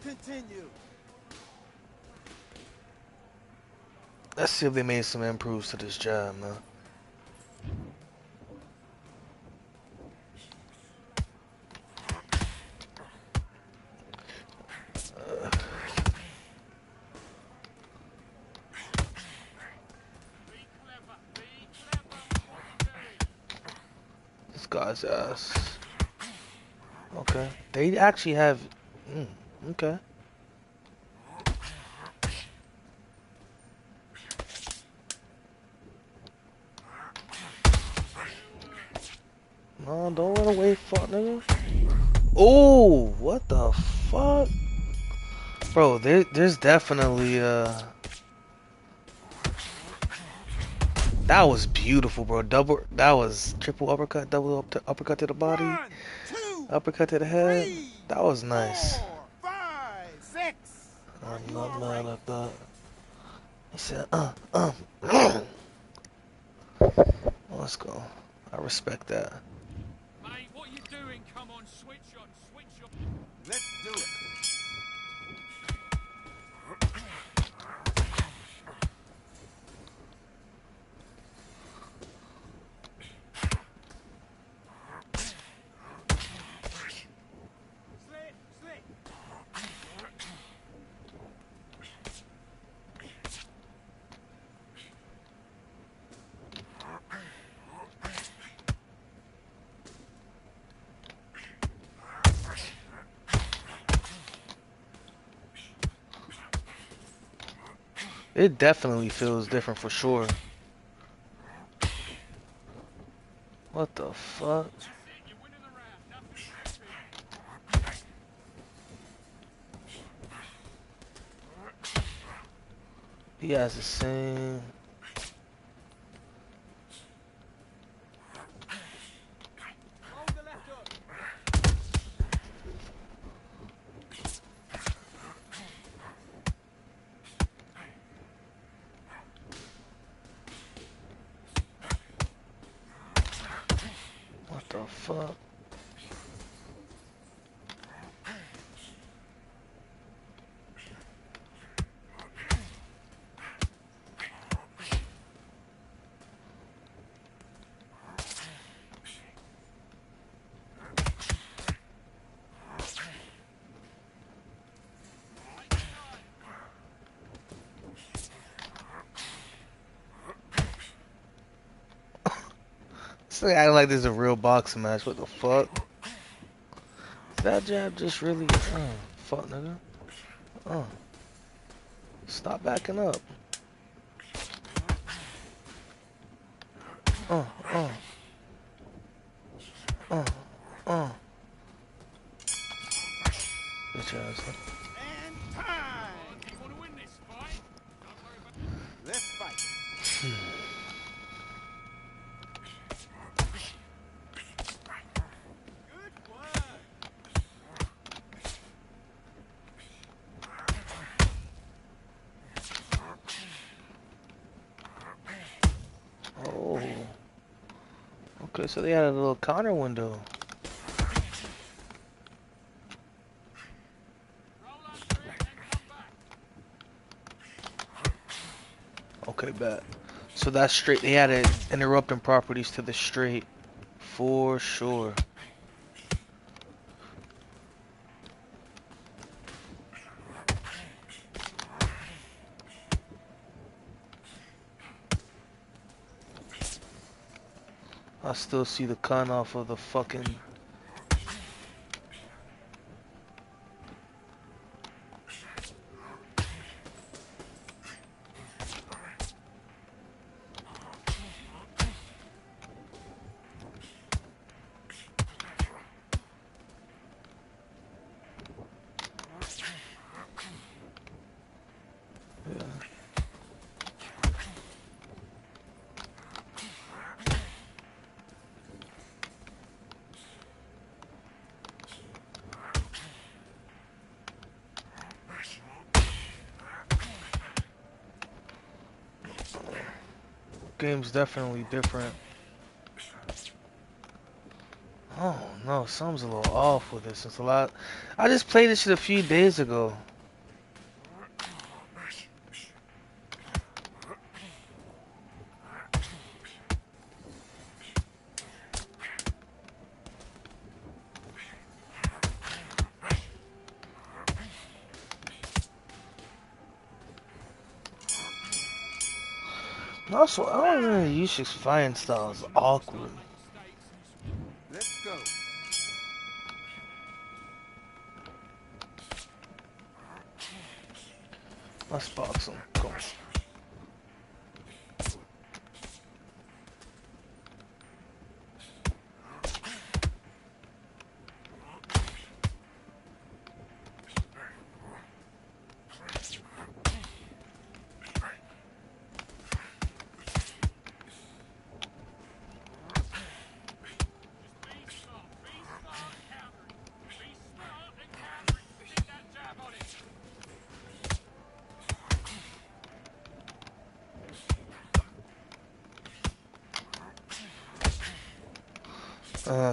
Continue. Let's see if they made some improves to this job, man. This guy's ass. Okay. They actually have. Okay. No, don't run away, fuck nigga. Oh, what the fuck? Bro, there's definitely, that was beautiful, bro. That was triple uppercut, double uppercut to the body, One, two, uppercut to the head. three, That was nice. 4, 5, 6. Are I'm you not all mad right? at that. He said, let's go. I respect that. Mate, what you doing? Come on, switch on, switch on. Let's do it. Slit, slit. It definitely feels different for sure. What the fuck? That's it, you're winning the round. Nothing stupid. He has the same. Hold the left hook. What the fuck? It's like acting like this is a real boxing match. What the fuck? That jab just really. Fuck, nigga. Stop backing up. Uh, uh, uh, uh. Bitch ass. And time. You want to win this fight? Don't worry about Let's fight. Good work. Oh. Okay, so they had a little counter window. roll under it and come back. Okay, bet. So that's straight. They added interrupting properties to the straight. For sure. I still see the con off of the fucking. Yeah. Game's definitely different. Oh no, something's a little off with this. It's a lot. I just played this shit a few days ago. Also, I don't really use his fighting style. It's awkward. Let's go. Let's box him. Go.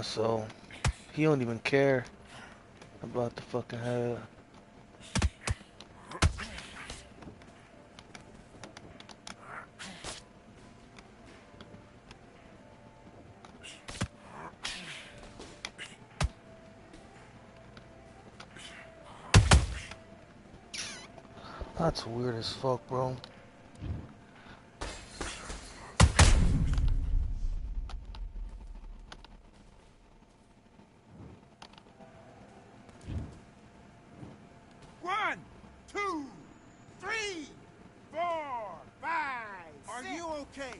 So he don't even care about the fucking head. That's weird as fuck, bro. One, two, three, four, five. Are you okay?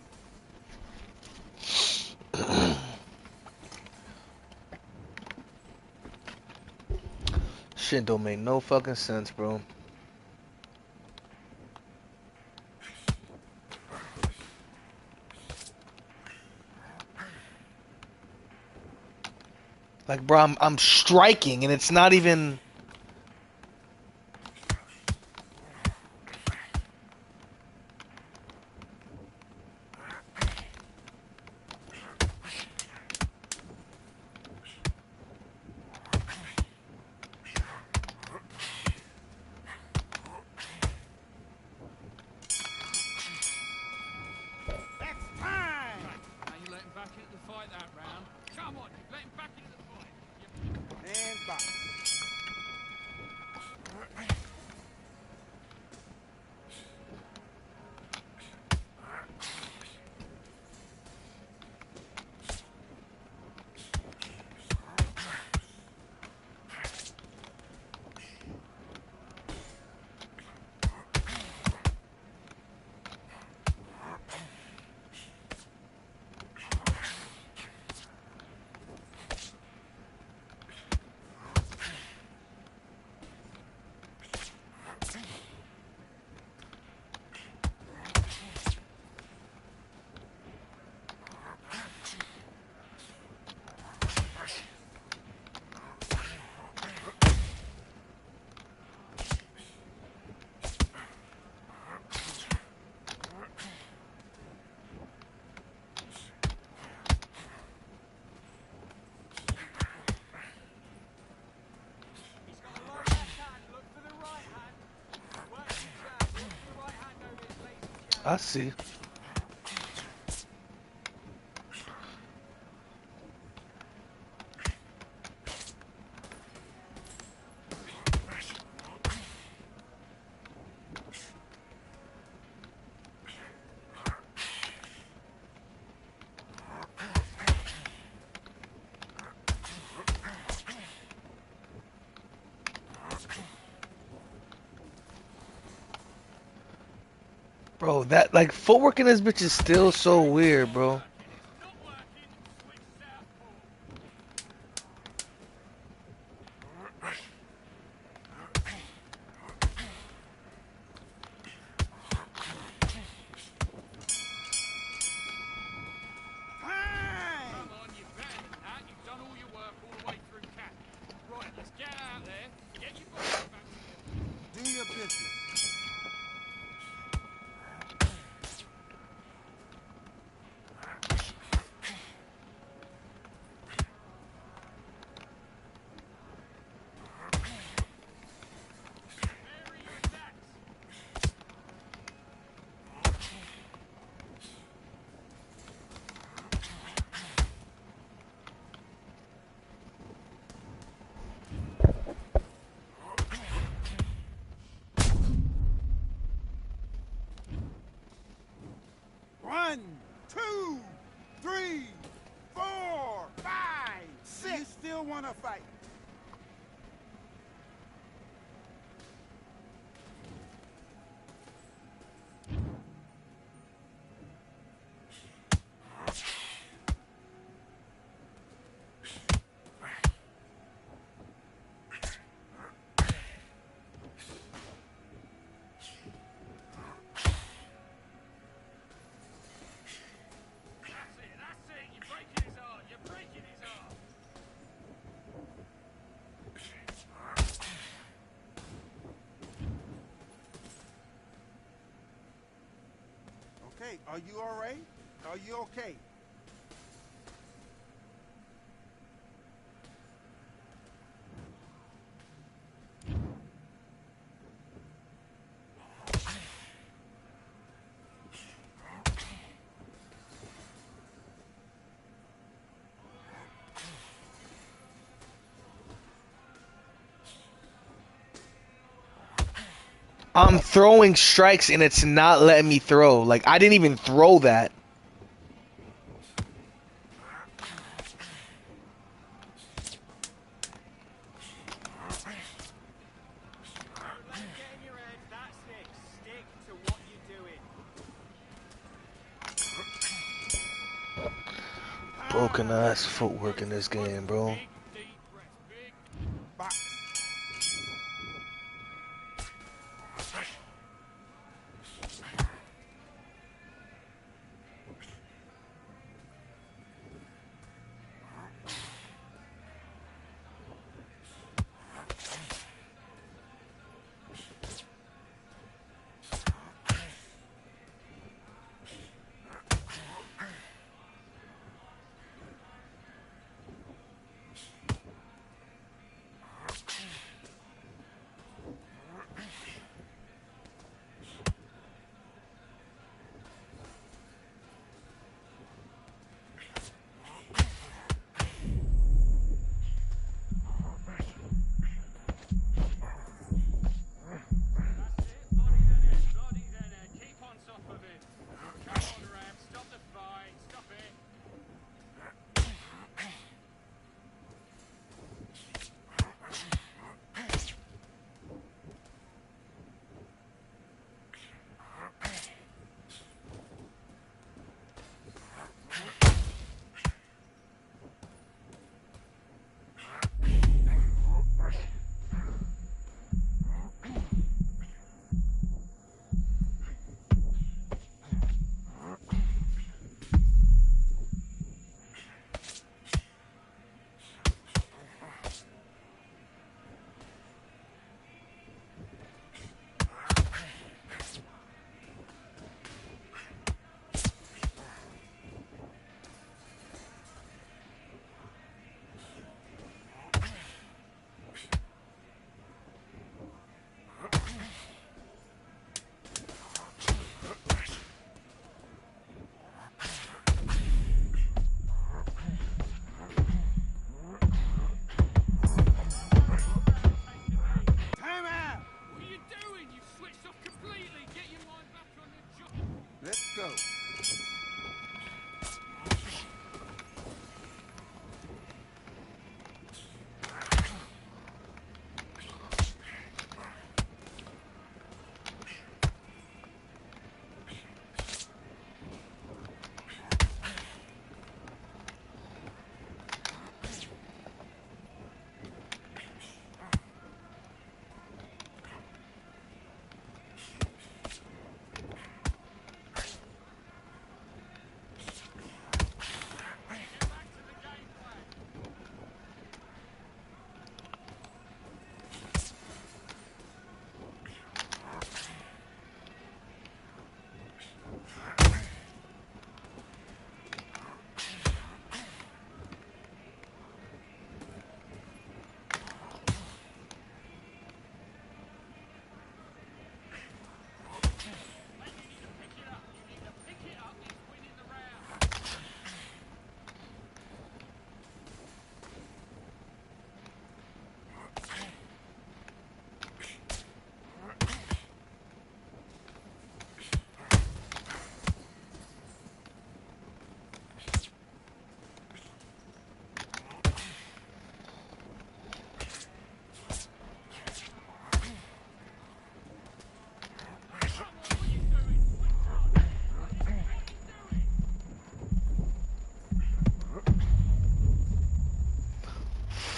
Shit don't make no fucking sense, bro. Like, bro, I'm striking and it's not even. That's time. Now you let him back into the fight that round. Come on, let him back into the fight. You And box. He's got a low left hand. Look for the right hand. Work the jab. Look for the right hand over his lazy jab. I see. Bro, that like footwork in this bitch is still so weird, bro. not working. Switch southpaw. Time. Come on, you're better than that. You've done all your work all the way through camp. Right, let's get out there. Get your body back together. Do your business. fight. That's it. You're breaking his heart. You're breaking his heart. Okay, are you all right? Are you okay? I'm throwing strikes and it's not letting me throw. Like, I didn't even throw that. Don't let him get in your head. That's it. Stick to what you're doing. Broken ass footwork in this game, bro. Big, deep breath. Big. Box. That's it. Body then head. Body then head. Keep on top of it. Come on, Ram. Stop the fight. Stop it. Time out. What are you doing? You've switched off completely. Get your mind back on your job. Let's go.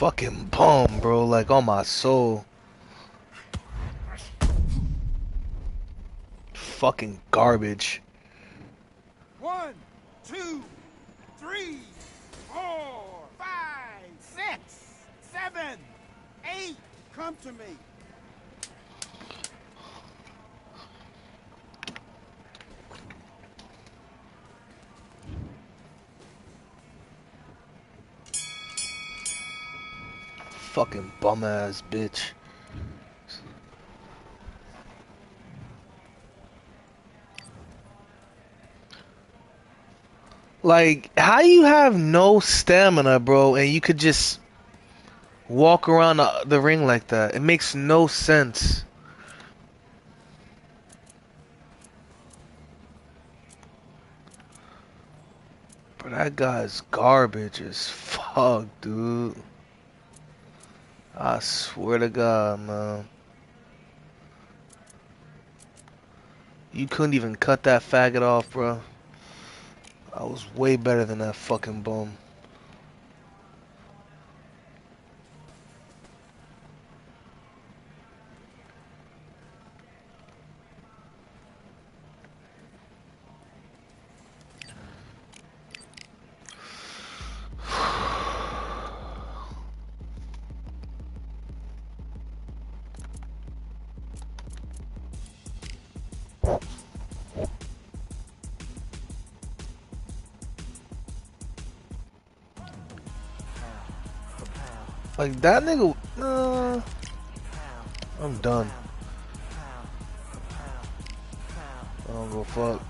fucking bum, bro. Like, on my soul. Fucking garbage. 1, 2, 3, 4, 5, 6, 7, 8. Come to me. Fucking bum ass bitch. Like, how you have no stamina, bro, and you could just walk around the ring like that? It makes no sense. Bro, that guy's garbage as fuck, dude. I swear to God, man. You couldn't even cut that faggot off, bro. I was way better than that fucking bum. Like, that nigga... I'm done. I don't go fuck.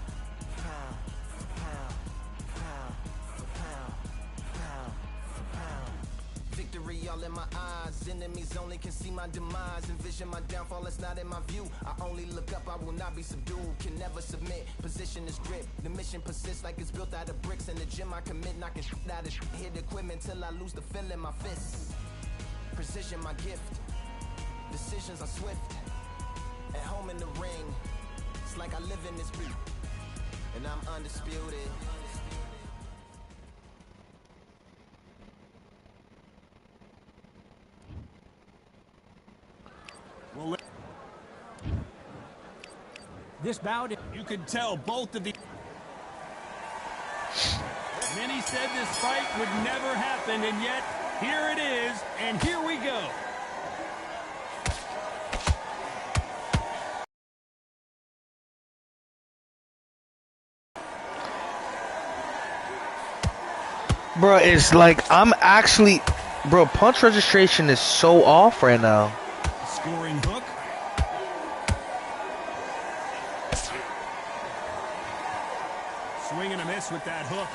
Victory all in my eyes, enemies only can see my demise. Envision my downfall, it's not in my view. I only look up, I will not be subdued. Can never submit, position is grip. The mission persists like it's built out of bricks. In the gym I commit, knocking shit out of shit. Hit equipment till I lose the feel in my fists. Precision my gift, decisions are swift. At home in the ring, it's like I live in this beat. And I'm undisputed. Well, this bout, You could tell both of the... Many said this fight would never happen, and yet here it is, and here we go. Bro, it's like, I'm actually... Bro, punch registration is so off right now. Scoring hook. Swing and a miss with that hook.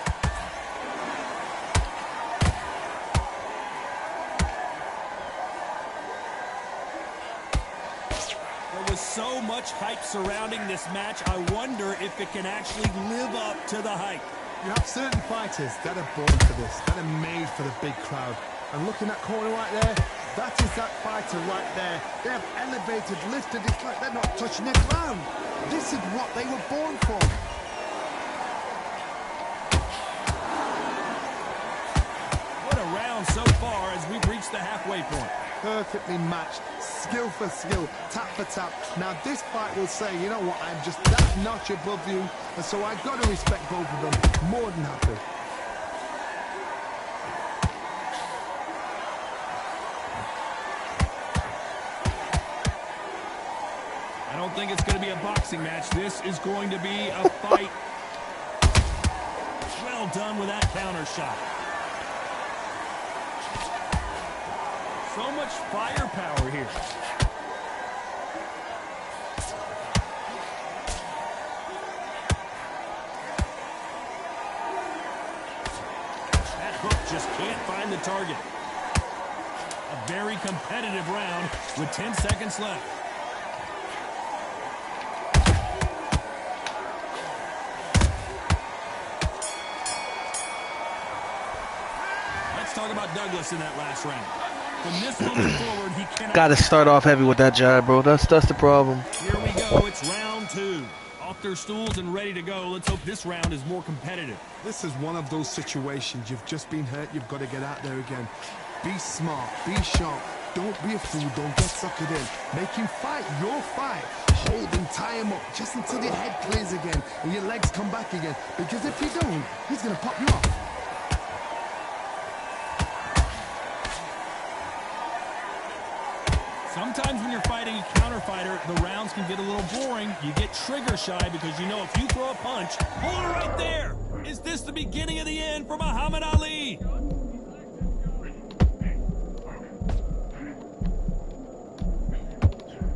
There was so much hype surrounding this match, I wonder if it can actually live up to the hype. You have certain fighters that are born for this, that are made for the big crowd. And looking at corner right there, that is that fighter right there. They have elevated, lifted, it's like they're not touching the ground. This is what they were born for. What a round so far as we've reached the halfway point. Perfectly matched, skill for skill, tap for tap. Now this fight will say, you know what, I'm just that notch above you, and so I've got to respect both of them. More than happy. I don't think it's going to be a boxing match. This is going to be a fight. Well done with that counter shot. So much firepower here. That hook just can't find the target. A very competitive round with 10 seconds left. Let's talk about Douglas in that last round. From this moment forward, he cannot... Gotta start off heavy with that jab, bro. That's the problem. Here we go. It's round two. Off their stools and ready to go. Let's hope this round is more competitive. This is one of those situations, you've just been hurt, you've got to get out there again. Be smart, be sharp. Don't be a fool, don't get suckered in. Make him fight your fight. Hold him, tie him up, just until your head clears again and your legs come back again. Because if you don't, he's going to pop you off. Sometimes when you're fighting a counter fighter, the rounds can get a little boring. You get trigger shy because you know if you throw a punch, hold it right there. Is this the beginning of the end for Muhammad Ali?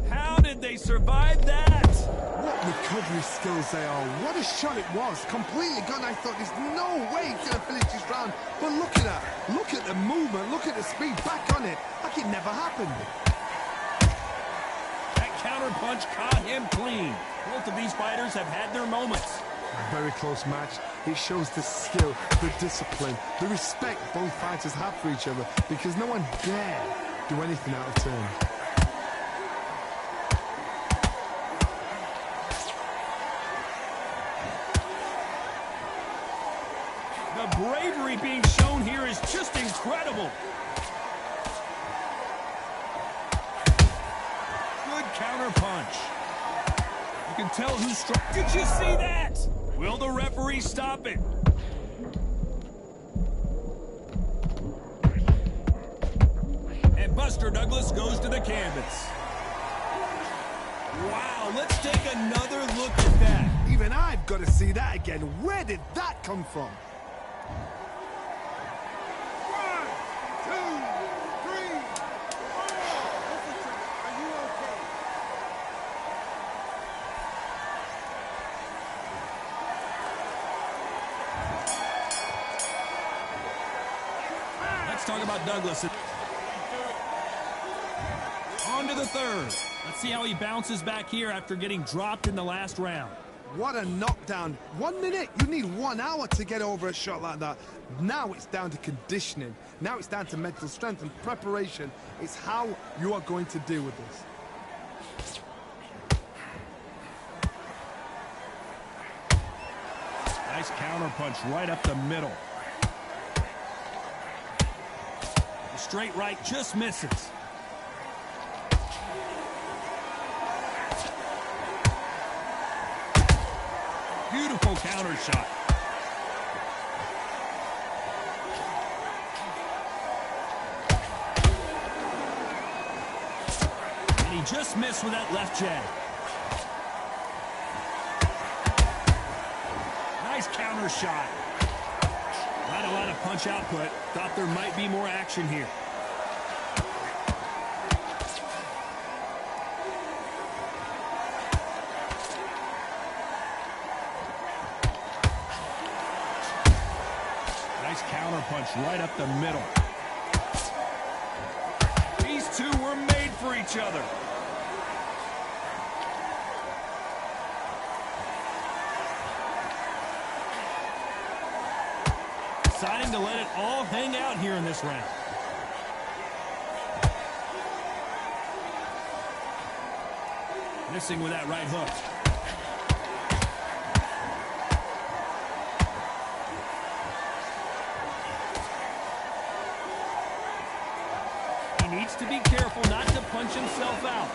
How did they survive that? What recovery skills they are. What a shot it was. Completely gone. I thought there's no way he's going to finish this round. But look at that. Look at the movement. Look at the speed. Back on it. Like it never happened. That counter punch caught him clean. Both of these fighters have had their moments. A very close match. It shows the skill, the discipline, the respect both fighters have for each other because no one dare do anything out of turn. The bravery being shown here is just incredible. Good counter punch. You can tell who's strong. Did you see that? Will the referee stop it? And Buster Douglas goes to the canvas. Wow, let's take another look at that. Even I've got to see that again. Where did that come from? 1, 2, 3, 4. Are you okay? Let's talk about Douglas. On to the third. Let's see how he bounces back here after getting dropped in the last round. What a knockdown. 1 minute, you need 1 hour to get over a shot like that. Now it's down to conditioning. Now it's down to mental strength and preparation. It's how you are going to deal with this. Nice counter punch right up the middle. The straight right just misses. Beautiful counter shot. And he just missed with that left jab. Nice counter shot. Not a lot of punch output. Thought there might be more action here. Nice counter punch right up the middle. These two were made for each other. Deciding to let it all hang out here in this round. Missing with that right hook. He needs to be careful not to punch himself out.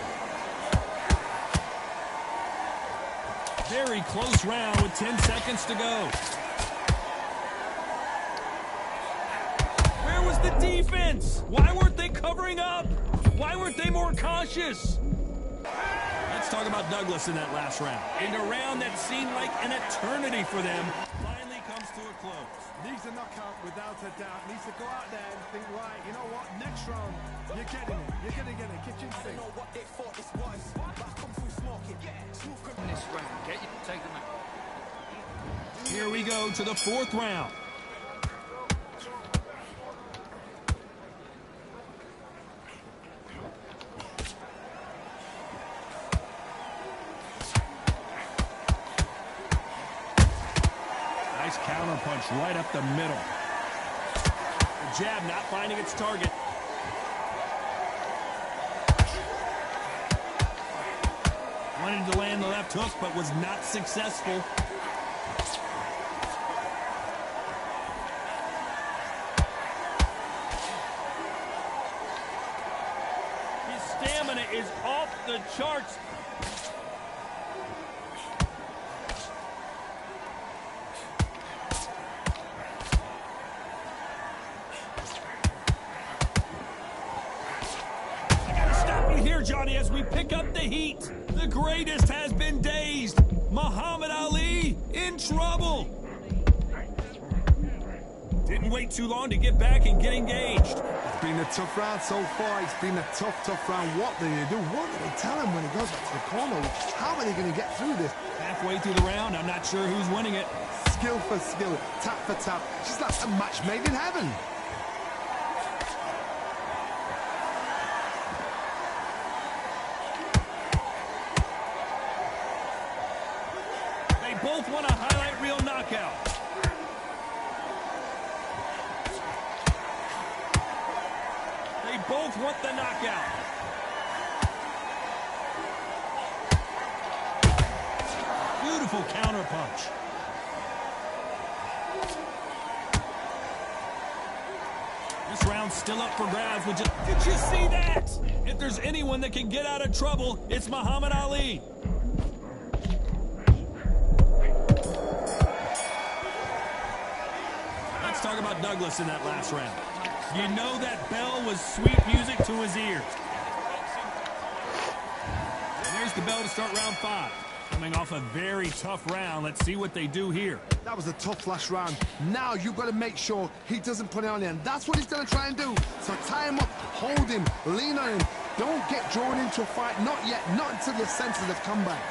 Very close round with 10 seconds to go. Where was the defense? Why weren't they covering up? Why weren't they more cautious? Let's talk about Douglas in that last round. In a round that seemed like an eternity for them, finally comes to a close. Needs a knockout without a doubt. Needs to go out there and think, right, you know what, next round, you're getting it. You're going to get it. Kitchen sink. What they thought this was, but I come through smoking. Smooth criminal. This round, get you, take them out. Here we go to the fourth round. Nice counter punch right up the middle. The jab not finding its target. Wanted to land the left hook, but was not successful. charts. I gotta stop you here, Johnny, as we pick up the heat. The greatest has been dazed. Muhammad Ali in trouble. Didn't wait too long to get back and get engaged. It's been a tough round so far. It's been a tough round. What do they do? What do they tell him when he goes back to the corner? How are they going to get through this? Halfway through the round, I'm not sure who's winning it. Skill for skill, tap for tap. She's like a match made in heaven. They both want a highlight reel knockout. They both want the knockout. Beautiful counterpunch. This round's still up for grabs. Did you see that? If there's anyone that can get out of trouble, it's Muhammad Ali. Let's talk about Douglas in that last round. You know that bell was sweet music to his ears. And there's the bell to start round 5. Coming off a very tough round. Let's see what they do here. That was a tough last round. Now you've got to make sure he doesn't put it on you, and that's what he's going to try and do. So tie him up, hold him, lean on him. Don't get drawn into a fight. Not yet. Not until your senses have come back.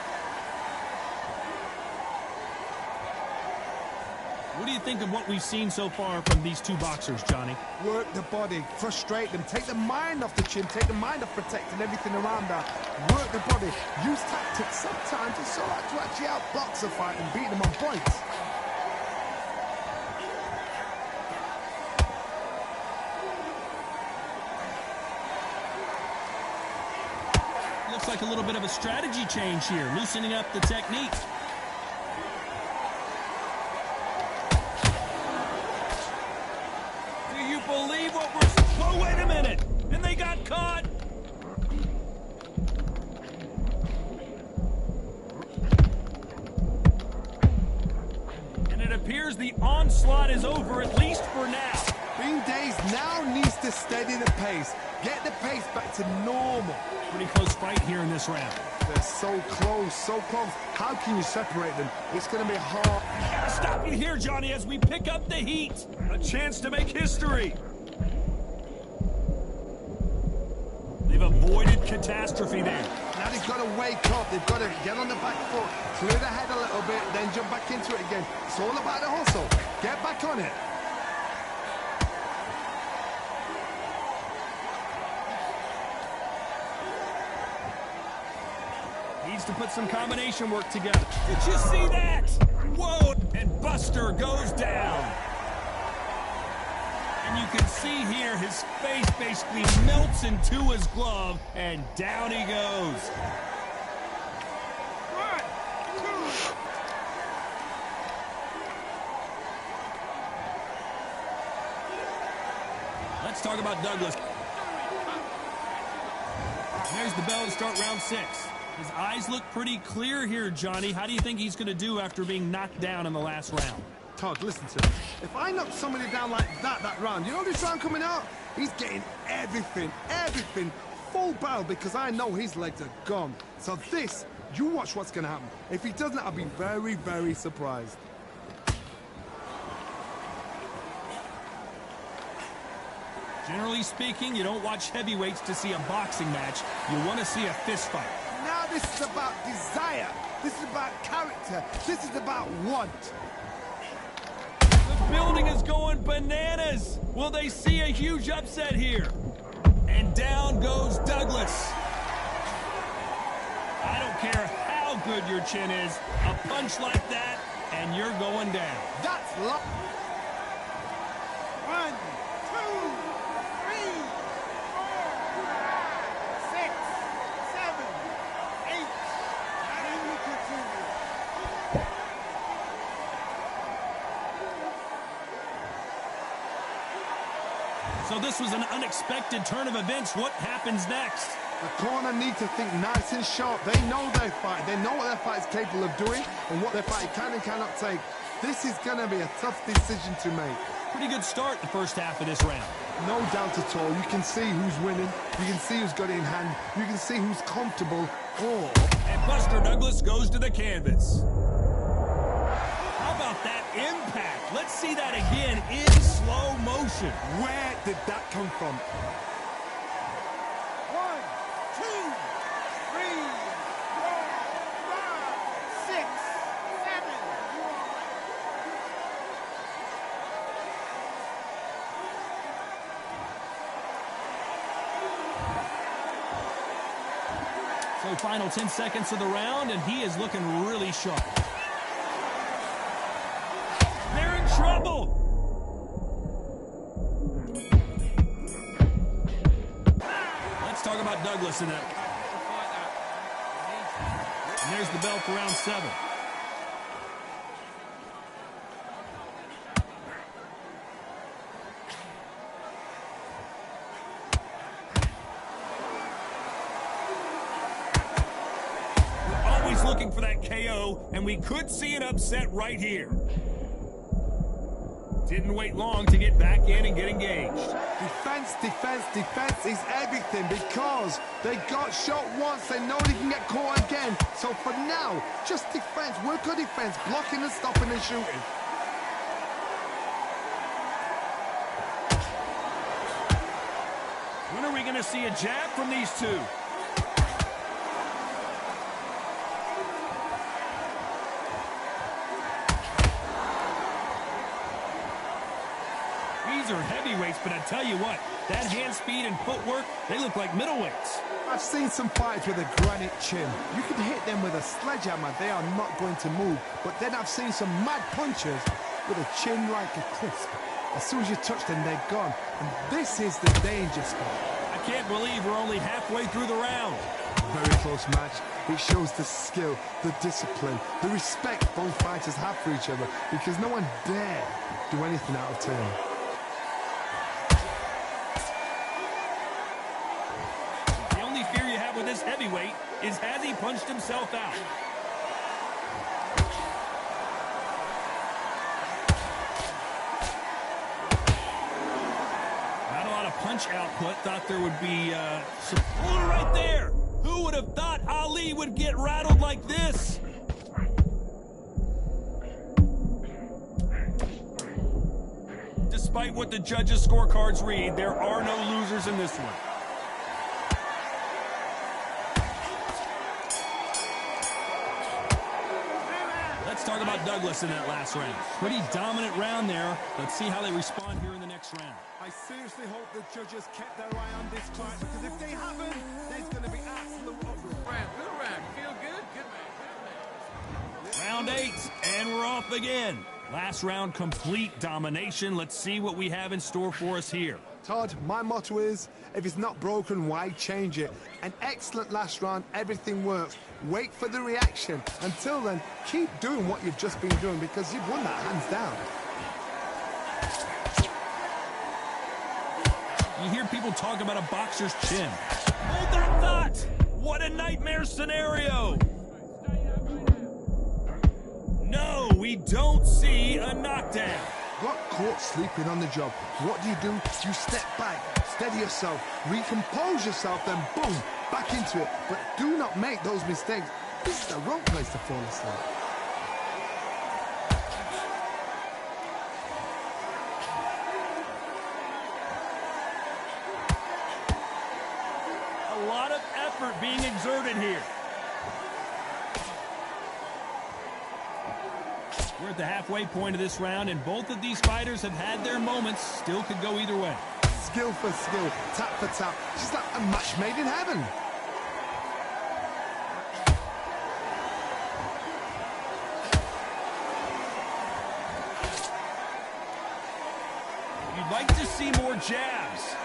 What do you think of what we've seen so far from these two boxers, Johnny? Work the body, frustrate them, take the mind off the chin, take the mind off protecting everything around that. Work the body, use tactics sometimes it's so hard to actually outbox a fight and beat them on points. Looks like a little bit of a strategy change here, loosening up the technique. Believe what we're... Oh, wait a minute! And they got caught! And it appears the onslaught is over, at least for now. Being dazed now needs to steady the pace. Get the pace back to normal. Pretty close fight here in this round. They're so close, so close. How can you separate them? It's going to be hard. Gotta stop you here, Johnny, as we pick up the heat. A chance to make history. They've avoided catastrophe there. Now they've got to wake up. They've got to get on the back foot, clear the head a little bit, then jump back into it again. It's all about the hustle. Get back on it. Needs to put some combination work together. Did you see that? Whoa! And Buster goes down. And you can see here his face basically melts into his glove, and down he goes. 1, 2. Let's talk about Douglas. There's the bell to start round 6. His eyes look pretty clear here, Johnny. How do you think he's going to do after being knocked down in the last round? Todd, listen to me. If I knock somebody down like that round, you know this round coming out? He's getting everything, full barrel, because I know his legs are gone. So this, you watch what's going to happen. If he doesn't, I'll be very, very surprised. Generally speaking, you don't watch heavyweights to see a boxing match. You want to see a fist fight. Now this is about desire. This is about character. This is about want. The building is going bananas. Will they see a huge upset here? And down goes Douglas. I don't care how good your chin is. A punch like that, and you're going down. That's luck. 1, 2, 3, 4, 6, 7, 8. And we continue. So this was an unexpected turn of events. What happens next? The corner need to think nice and sharp. They know their fight. They know what their fight is capable of doing and what their fight can and cannot take. This is going to be a tough decision to make. Pretty good start the first half of this round. No doubt at all. You can see who's winning. You can see who's got it in hand. You can see who's comfortable. Oh. And Buster Douglas goes to the canvas. How about that impact? Let's see that again in slow motion. Where did that come from? 1, 2, 3, 4, 5, 6, 7. So final 10 seconds of the round, and he is looking really sharp. They're in trouble. Let's talk about Douglas in that. And there's the bell for round 7. Looking for that KO, and we could see an upset right here. Didn't wait long to get back in and get engaged. Defense, defense, defense is everything because they got shot once. They know they can get caught again. So for now, just defense. Work on defense, blocking and stopping and shooting. When are we going to see a jab from these two? These are heavyweights, but I tell you what, that hand speed and footwork, they look like middleweights. I've seen some fights with a granite chin. You can hit them with a sledgehammer, they are not going to move. But then I've seen some mad punchers with a chin like a crisp. As soon as you touch them, they're gone. And this is the danger spot. I can't believe we're only halfway through the round. Very close match. It shows the skill, the discipline, the respect both fighters have for each other because no one dare do anything out of turn. With this heavyweight is has he punched himself out? Not a lot of punch output. Thought there would be some right there. Who would have thought Ali would get rattled like this? Despite what the judges' scorecards read, there are no losers in this one. Talk about Douglas in that last round. Pretty dominant round there. Let's see how they respond here in the next round. I seriously hope the judges kept their eye on this fight because if they haven't, there's going to be absolute uproar. Good round. Feel good? Good man. Round 8, and we're off again. Last round, complete domination. Let's see what we have in store for us here. Todd, my motto is, if it's not broken, why change it? An excellent last round, everything works. Wait for the reaction. Until then, keep doing what you've just been doing because you've won that hands down. You hear people talk about a boxer's chin. Hold that thought! What a nightmare scenario! No, we don't see a knockdown. Got caught sleeping on the job. What do? You step back, steady yourself, recompose yourself, then boom, back into it. But do not make those mistakes. This is the wrong place to fall asleep. A lot of effort being exerted here. We're at the halfway point of this round, and both of these fighters have had their moments. Still could go either way. Skill for skill, tap for tap. Just like a match made in heaven. You'd like to see more jabs.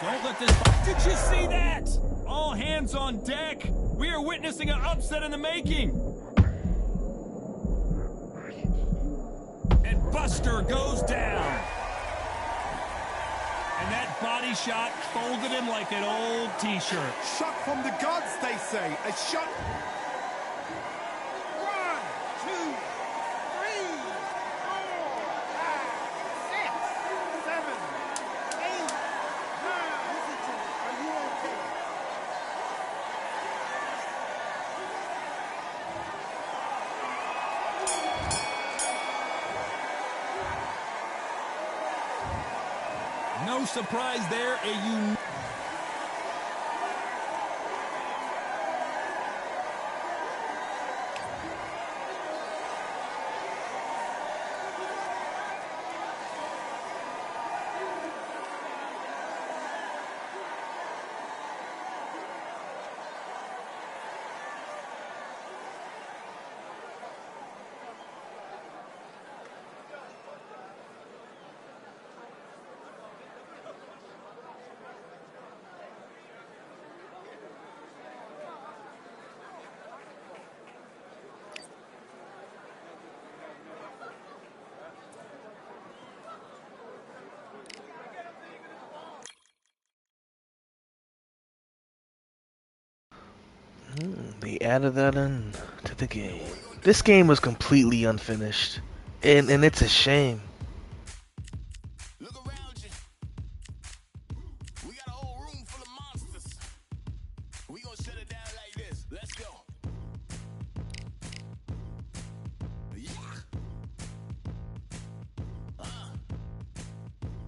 Don't let this... Did you see that? All hands on deck. We are witnessing an upset in the making. And Buster goes down. body shot folded him like an old T-shirt. Shot from the gods, they say. A shot. 1, 2, 3, 4, 5, 6, 7, 8, 9. Are you okay? No surprise there. They added that in to the game. This game was completely unfinished, and it's a shame. Look around you. We got a whole room full of monsters. We gonna shut it down like this. Let's go. Yeah.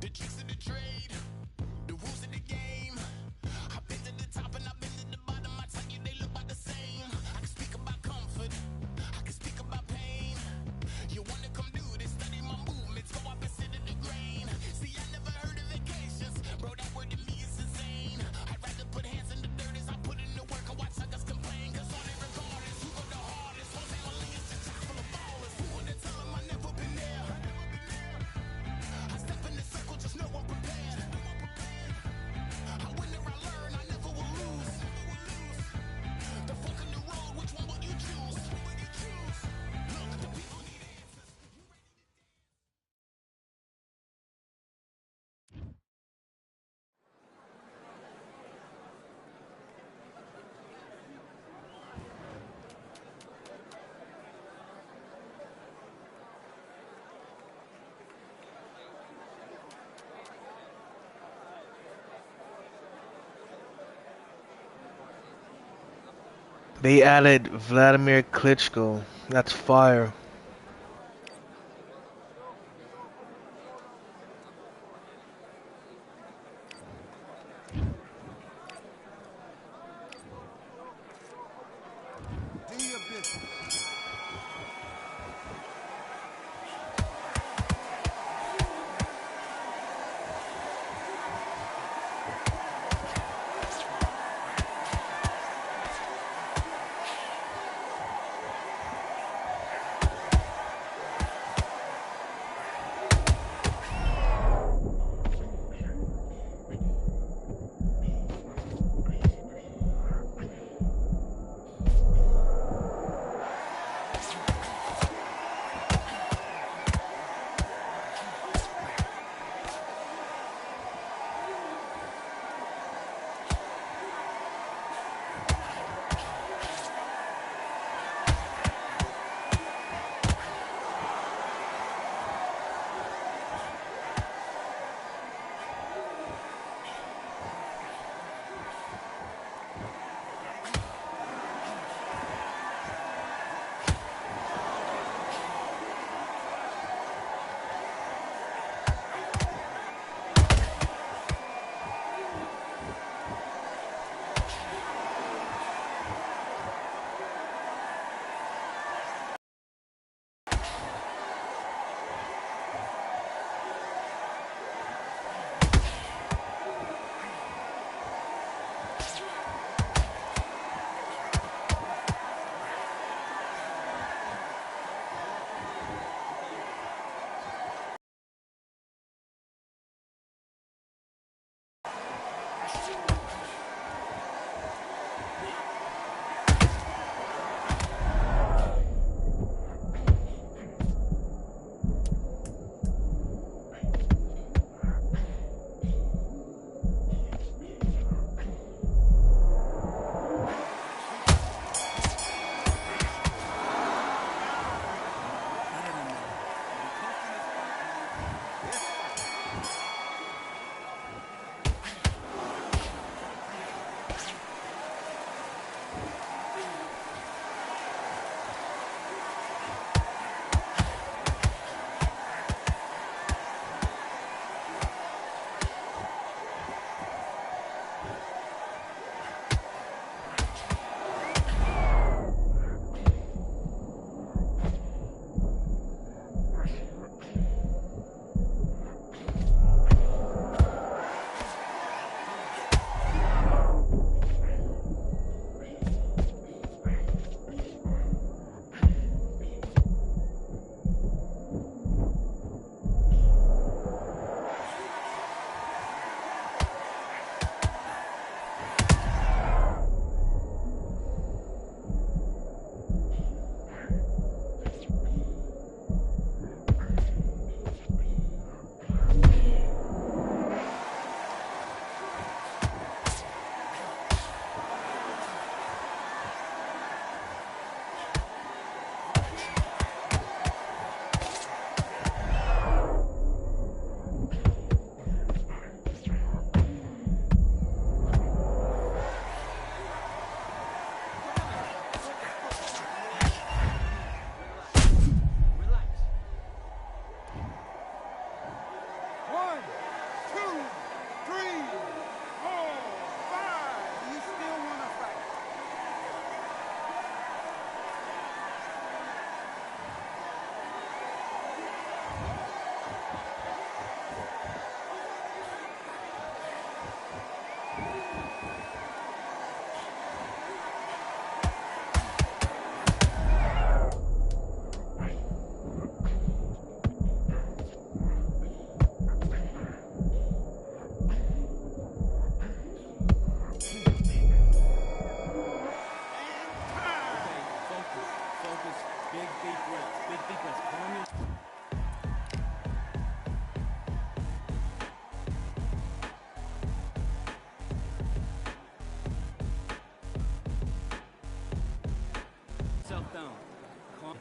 The tricks of the trade, the rules of the game. I've been to the top and I've been to the bottom. I tell you they look about the same. I can speak about comfort. I can speak about pain. You wanna come do this? Study my movements. Go opposite of the grain. See, I never heard of vacations. Bro, that word to me is insane. I'd rather put hands in the dirt as I put in the work and watch suckers complain. Cause all they regard is who go the hardest. Whole family is just chock full of ballers. Who would have tell them I never been there? I step in the circle, just know I'm prepared. I win or I learn, I never will lose. The fork in the road, which one will you choose? Look, the people need answers. They added Vladimir Klitschko. That's fire. Do your business.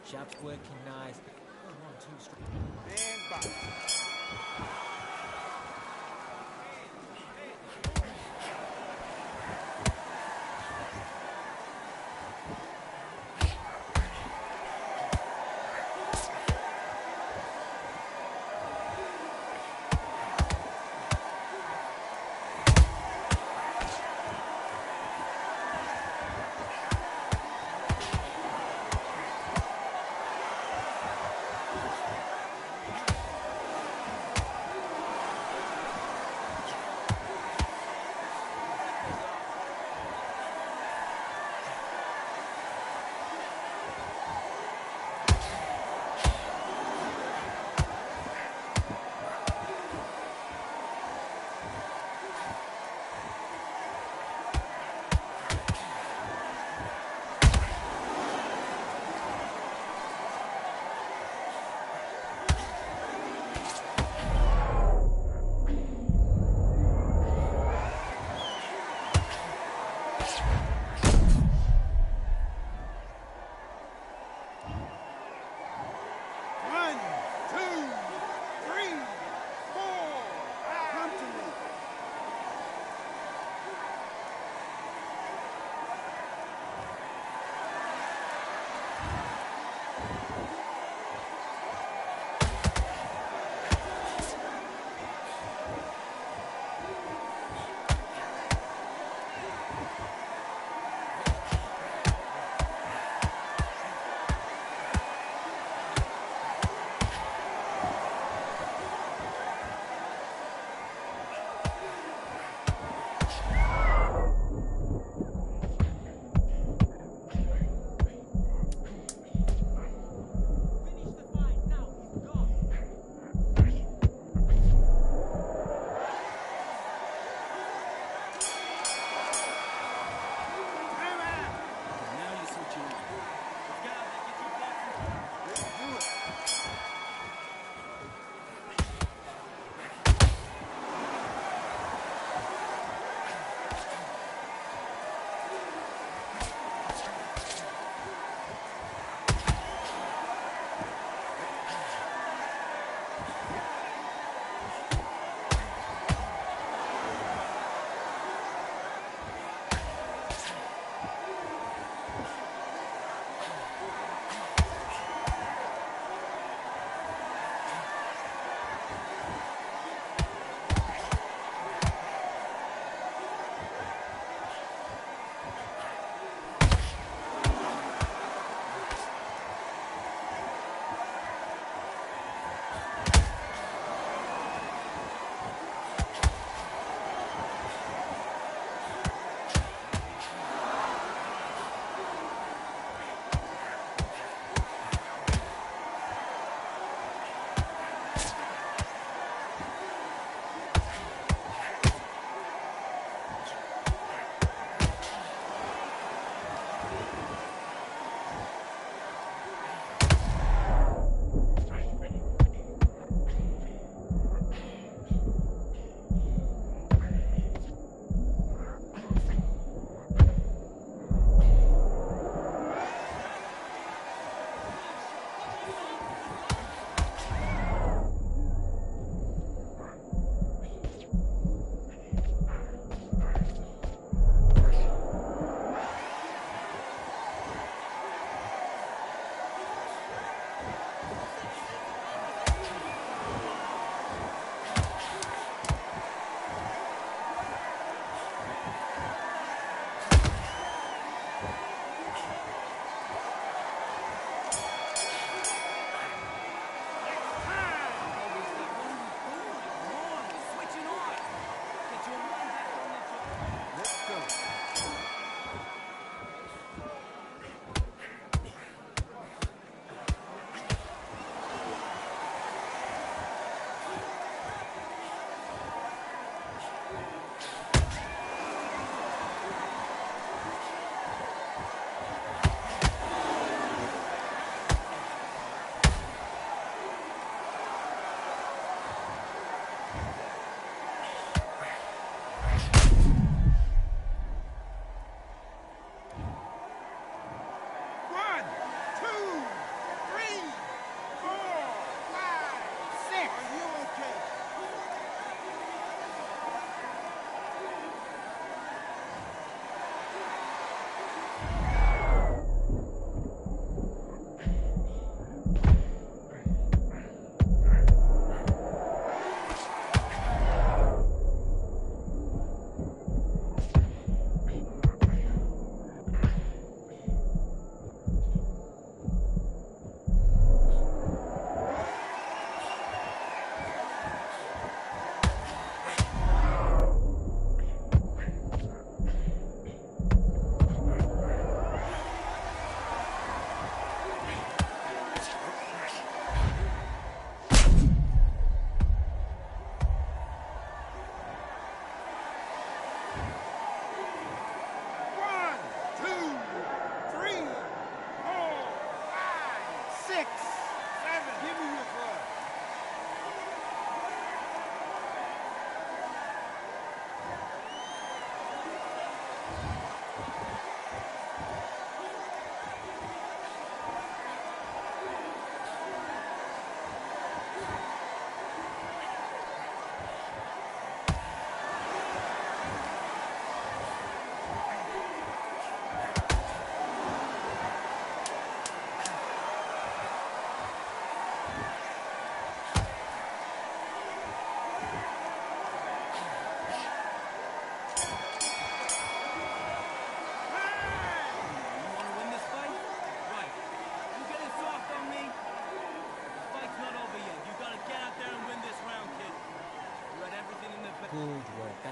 Jab's working nice. Oh, 1, 2 straight. And back.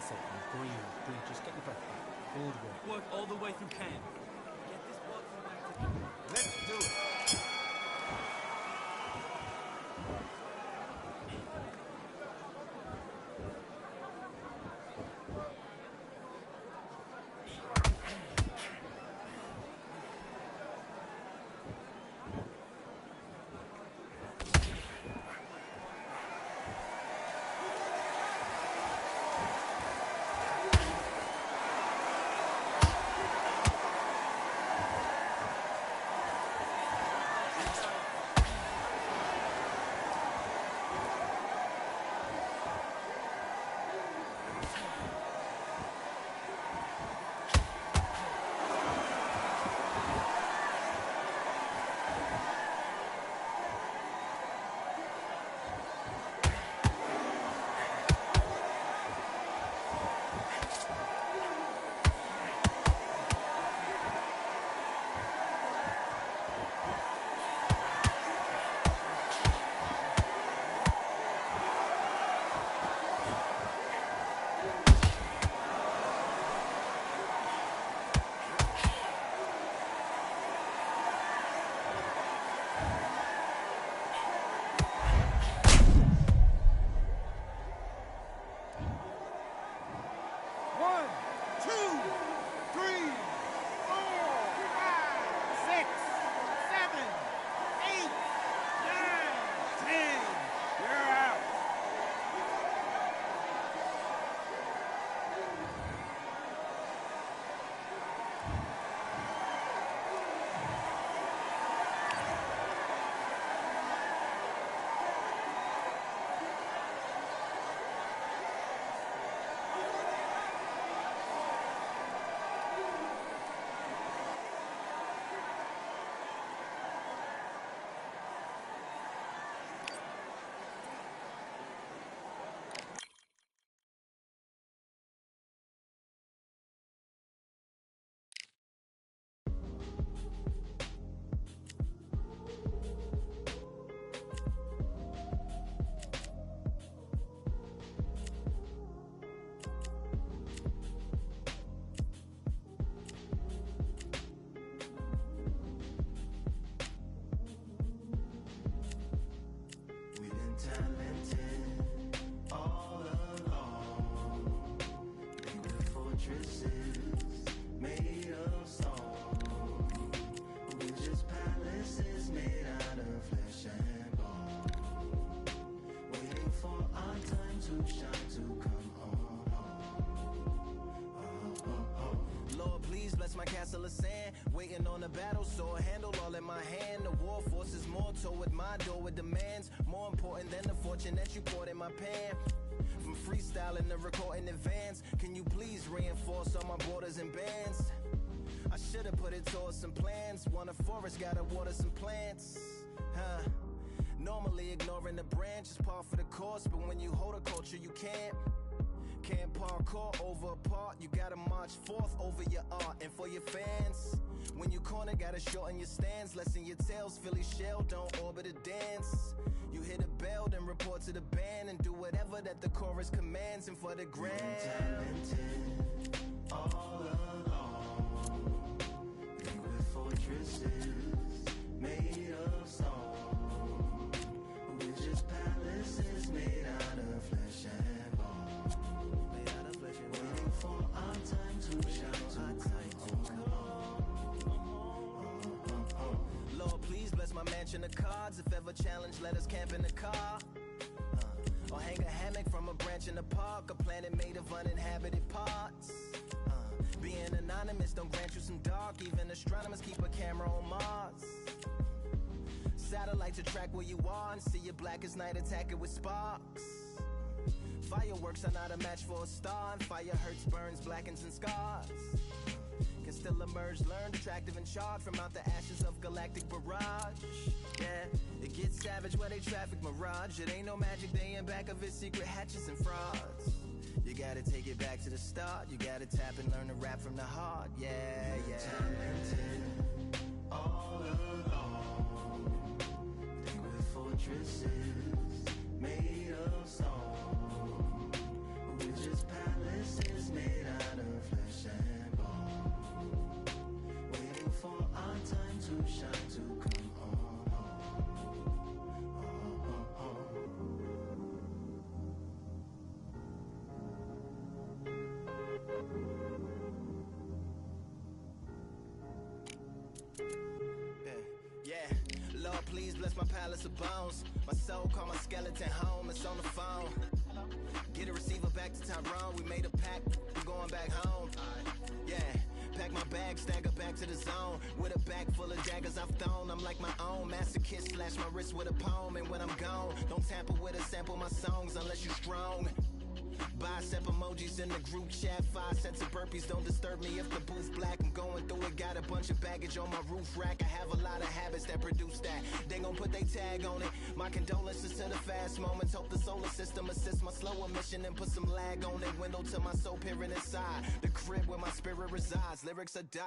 That's it. And breathe. Just get your breath back. Good work. Work all the way through camp. Get this boxing back to... Let's do it. My castle of sand, waiting on the battle, so a handle all in my hand. The war forces more toward my door with demands more important than the fortune that you poured in my pan. From freestyling to recording advance, can you please reinforce all my borders and bands? I should've put it towards some plans. Want a forest, gotta water some plants. Normally ignoring the branch is par for the course, but when you hold a culture you can't parkour over a part. You gotta march forth over your art. And for your fans, when you corner, gotta shorten your stance. Lessen your tails, Philly shell, don't orbit a dance. You hit a bell, then report to the band and do whatever that the chorus commands. And for the grand, talented all along, liquid fortresses made of stone. We're just palaces made out of flesh and bone. Waiting for our time to shine, Lord, please bless my mansion of cards. If ever challenged, let us camp in the car. Or hang a hammock from a branch in the park. A planet made of uninhabited parts. Being anonymous don't grant you some dark. Even astronomers keep a camera on Mars. Satellite to track where you are and see your black as night, attack it with sparks. Fireworks are not a match for a star, and fire hurts, burns, blackens, and scars. Can still emerge, learned, attractive, and charged from out the ashes of galactic barrage. Yeah, it gets savage where they traffic mirage. It ain't no magic day in back of its secret hatches and frauds. You gotta take it back to the start. You gotta tap and learn to rap from the heart. Yeah, yeah. Talented all along, liquid fortresses made of stone. We're just palaces bless my palace of bones. My soul call my skeleton home. It's on the phone. Get a receiver back to Tyrone. We made a pact. I'm going back home. Yeah. Pack my bag, stagger back to the zone. With a bag full of daggers I've thrown. I'm like my own masochist, slash my wrist with a poem. And when I'm gone, don't tamper with or sample my songs unless you strong. Bicep emojis in the group chat. 5 sets of burpees, don't disturb me if the booth black. I'm going through it, got a bunch of baggage on my roof rack. I have a lot of habits that produce that. They gon' put they tag on it. My condolences to the fast moments. Hope the solar system assists my slower mission and put some lag on it. Window to my soul peering inside the crib where my spirit resides. Lyrics are die.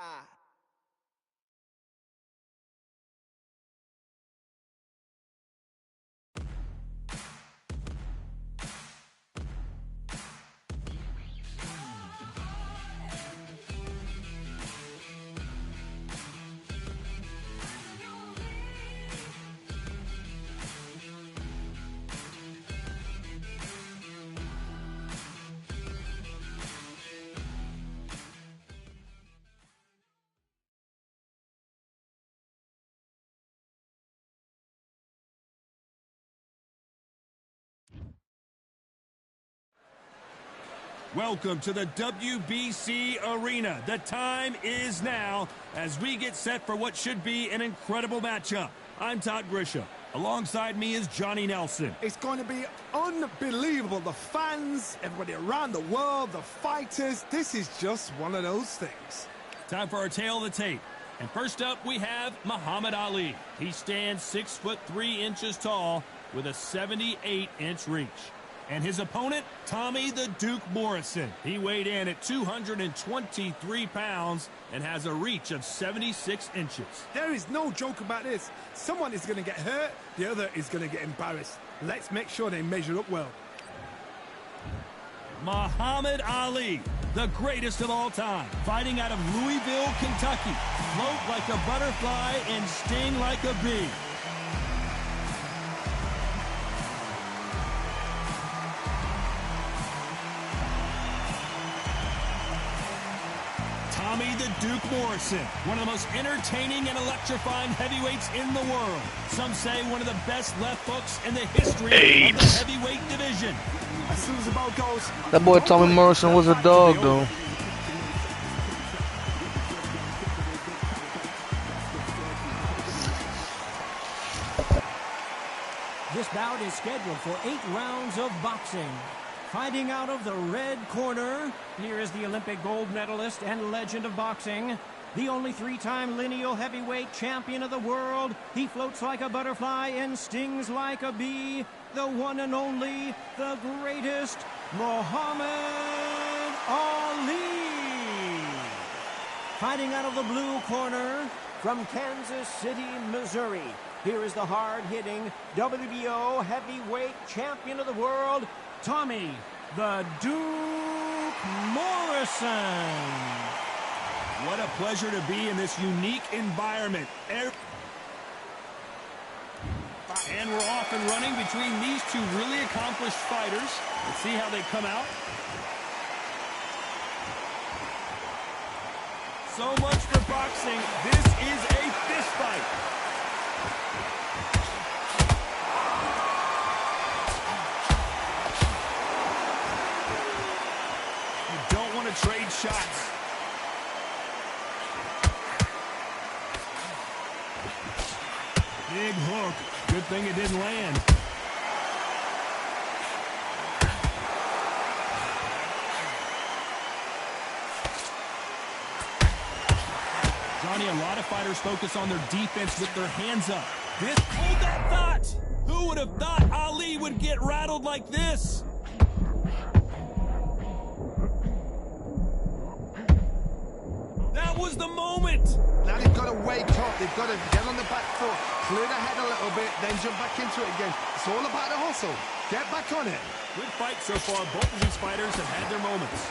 Welcome to the WBC Arena. The time is now as we get set for what should be an incredible matchup. I'm Todd Grisham. Alongside me is Johnny Nelson. It's going to be unbelievable. The fans, everybody around the world, the fighters. This is just one of those things. Time for our tale of the tape. And first up, we have Muhammad Ali. He stands 6'3" tall with a 78-inch reach. And his opponent, Tommy the Duke Morrison. He weighed in at 223 pounds and has a reach of 76 inches. There is no joke about this. Someone is going to get hurt, the other is going to get embarrassed. Let's make sure they measure up well. Muhammad Ali, the greatest of all time, fighting out of Louisville, Kentucky. Float like a butterfly and sting like a bee. Tommy the Duke Morrison, one of the most entertaining and electrifying heavyweights in the world. Some say one of the best left hooks in the history of the heavyweight division. As soon as the ball goes... That boy Tommy Morrison was a dog, though. This bout is scheduled for 8 rounds of boxing. Fighting out of the red corner, here is the Olympic gold medalist and legend of boxing, the only 3-time lineal heavyweight champion of the world. He floats like a butterfly and stings like a bee, the one and only, the greatest, Muhammad Ali. Fighting out of the blue corner, from Kansas City, Missouri, here is the hard-hitting WBO heavyweight champion of the world, Tommy the Duke Morrison. What a pleasure to be in this unique environment. And we're off and running between these two really accomplished fighters. Let's see how they come out. So much for boxing. This is a fist fight. Trade shots. Big hook. Good thing it didn't land. Johnny, a lot of fighters focus on their defense with their hands up. Hold that thought. Who would have thought Ali would get rattled like this? Was the moment. Now they've got to wake up. They've got to get on the back foot, clear the head a little bit, then jump back into it again. It's all about the hustle. Get back on it. Good fight so far. Both of these fighters have had their moments.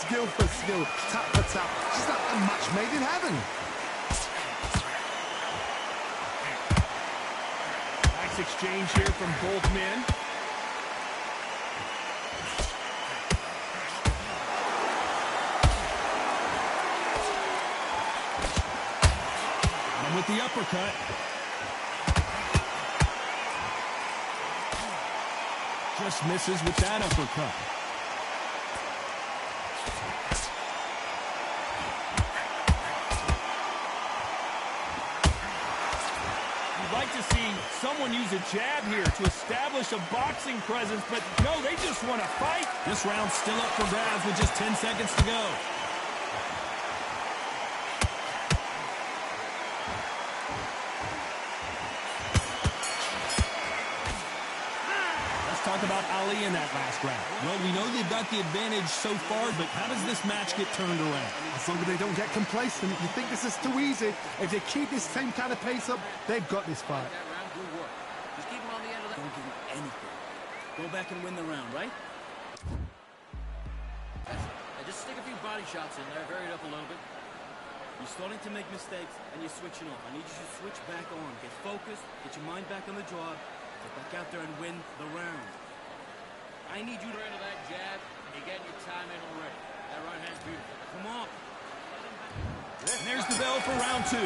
Skill for skill, tap for tap. Just like a match made in heaven. Nice exchange here from both men. With the uppercut. Just misses with that uppercut. You'd like to see someone use a jab here to establish a boxing presence, but no, they just want to fight. This round's still up for grabs with just 10 seconds to go. Talk about Ali in that last round. Well, we know they've got the advantage so far, but how does this match get turned around? As long as they don't get complacent, you think this is too easy. If they keep this same kind of pace up, they've got this fight. That round, good work. Just keep him on the end of that. Don't give him anything. Go back and win the round, right? That's it. Now just stick a few body shots in there, vary it up a little bit. You're starting to make mistakes, and you're switching off. I need you to switch back on. Get focused, get your mind back on the job, get back out there and win the round. I need you to enter that jab and you're getting your time in already. That right hand's beautiful. Come on. And there's the bell for round 2.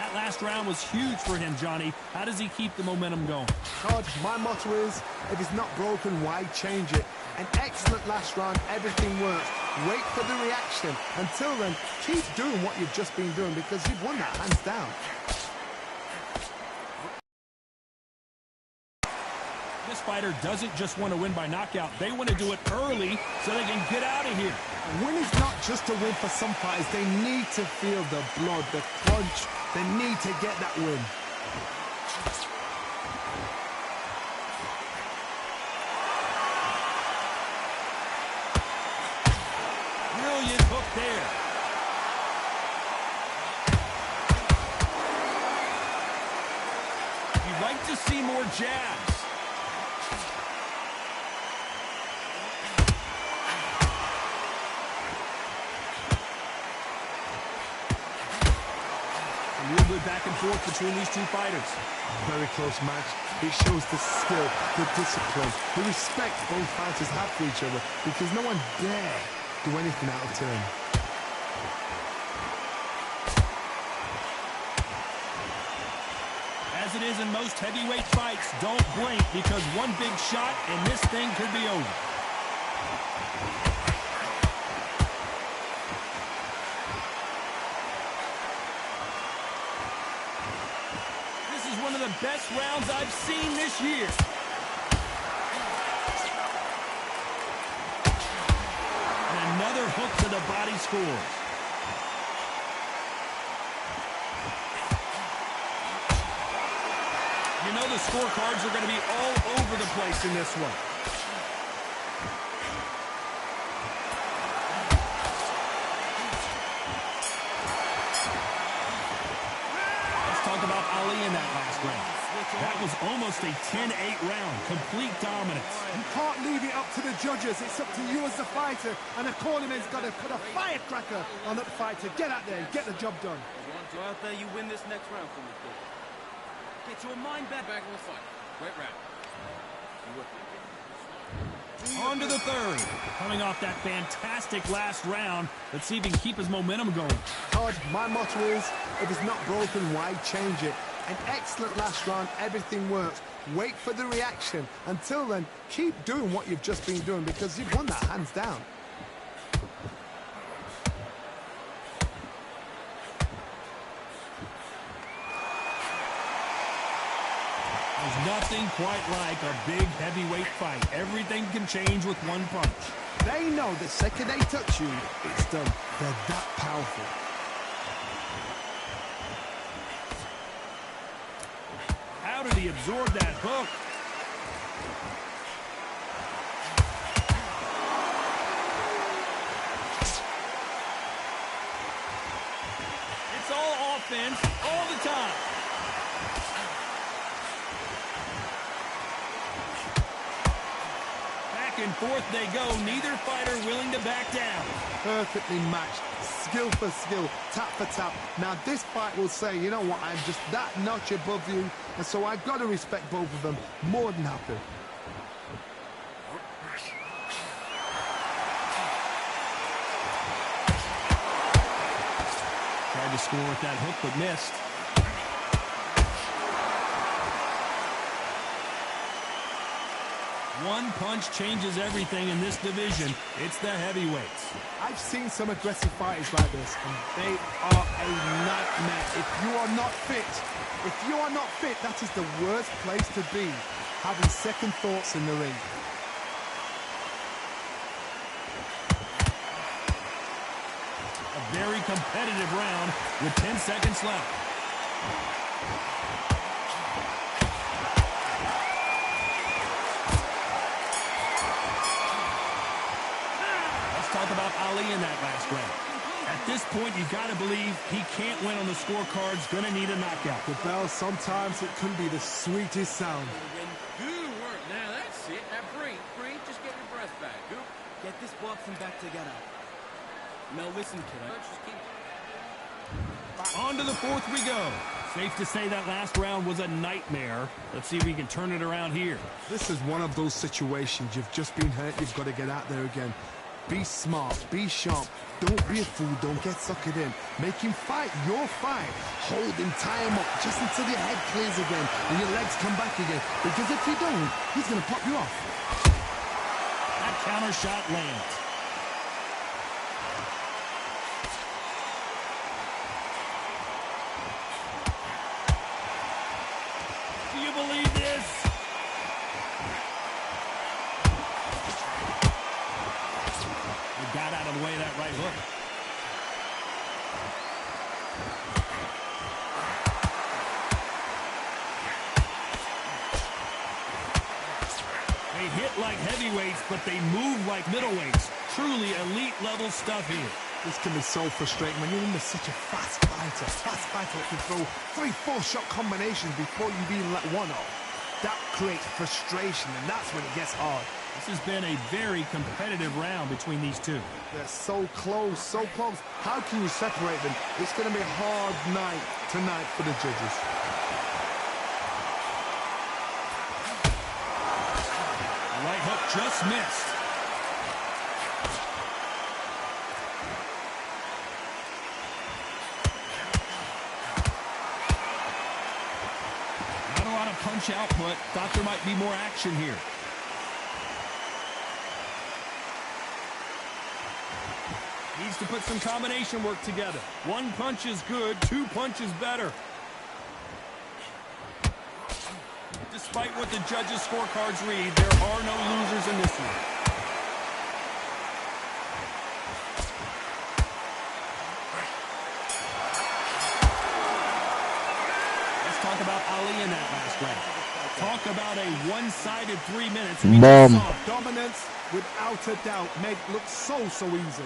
That last round was huge for him, Johnny. How does he keep the momentum going? Todd, my motto is, if it's not broken, why change it? An excellent last round, everything works. Wait for the reaction. Until then, keep doing what you've just been doing because you've won that hands down. This fighter doesn't just want to win by knockout. They want to do it early so they can get out of here. A win is not just a win for some fighters. They need to feel the blood, the crunch. They need to get that win. Brilliant hook there. You'd like to see more jabs. Real good back and forth between these two fighters. Very close match. It shows the skill, the discipline, the respect both fighters have for each other because no one dare do anything out of turn. As it is in most heavyweight fights, don't blink because one big shot and this thing could be over. One of the best rounds I've seen this year. And another hook to the body scores. You know the scorecards are going to be all over the place in this one. About Ali in that last round. That was almost a 10-8 round. Complete dominance. You can't leave it up to the judges. It's up to you as the fighter. And the cornerman's got to put a firecracker on that fighter. Get out there and get the job done. You want to go out there, you win this next round for me, kid. Get your mind back in the fight. Great round. You with me? On to the third. Coming off that fantastic last round, let's see if he can keep his momentum going. Todd, my motto is, if it's not broken, why change it? An excellent last round, everything works. Wait for the reaction. Until then, keep doing what you've just been doing because you've won that hands down. There's nothing quite like a big heavyweight fight. Everything can change with one punch. They know the second they touch you, it's done. They're that powerful. How did he absorb that hook? It's all offense all the time. Back and forth they go. Neither fighter willing to back down. Perfectly matched. Skill for skill, tap for tap. Now this fight will say, you know what, I'm just that notch above you, and so I've got to respect both of them. More than happy. Tried to score with that hook, but missed. One punch changes everything in this division. It's the heavyweights. I've seen some aggressive fighters like this, and they are a nightmare. If you are not fit, that is the worst place to be, having second thoughts in the ring. A very competitive round with 10 seconds left. Talk about Ali in that last round. At this point, you got to believe he can't win on the scorecards, going to need a knockout. The bell, sometimes it can be the sweetest sound. Good work. Now that's it. Now breathe. Just get your breath back. Goop. Get this boxing back together. Now listen, kid. Just keep... On to the fourth we go. Safe to say that last round was a nightmare. Let's see if we can turn it around here. This is one of those situations. You've just been hurt. You've got to get out there again. Be smart, be sharp, don't be a fool, don't get suckered in. Make him fight your fight. Hold him, tie him up, just until your head clears again and your legs come back again. Because if you don't, he's going to pop you off. That counter shot lands. Do you believe this? Got out of the way of that right hook. They hit like heavyweights, but they move like middleweights. Truly elite level stuff here. This can be so frustrating when you're in such a fast fighter that can throw 3-4 shot combinations before you've even let one off. That creates frustration, and that's when it gets hard. This has been a very competitive round between these two. They're so close, so close. How can you separate them? It's going to be a hard night tonight for the judges. The right hook just missed. Not a lot of punch output. Thought there might be more action here. Needs to put some combination work together. One punch is good, two punches better. Despite what the judges' scorecards read, there are no losers in this one. Let's talk about Ali in that last round. Talk about a one-sided 3 minutes. Mom. Dominance, without a doubt, made it look so easy.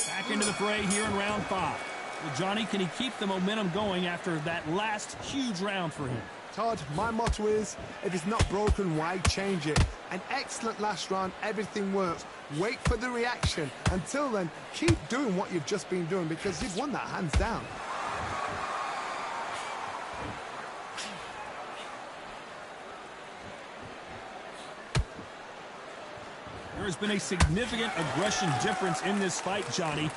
Back into the fray here in round 5. Well, Johnny, can he keep the momentum going after that last huge round for him? Todd, my motto is, if it's not broken, why change it? An excellent last round, everything works. Wait for the reaction. Until then, keep doing what you've just been doing because you've won that hands down. There's been a significant aggression difference in this fight, Johnny.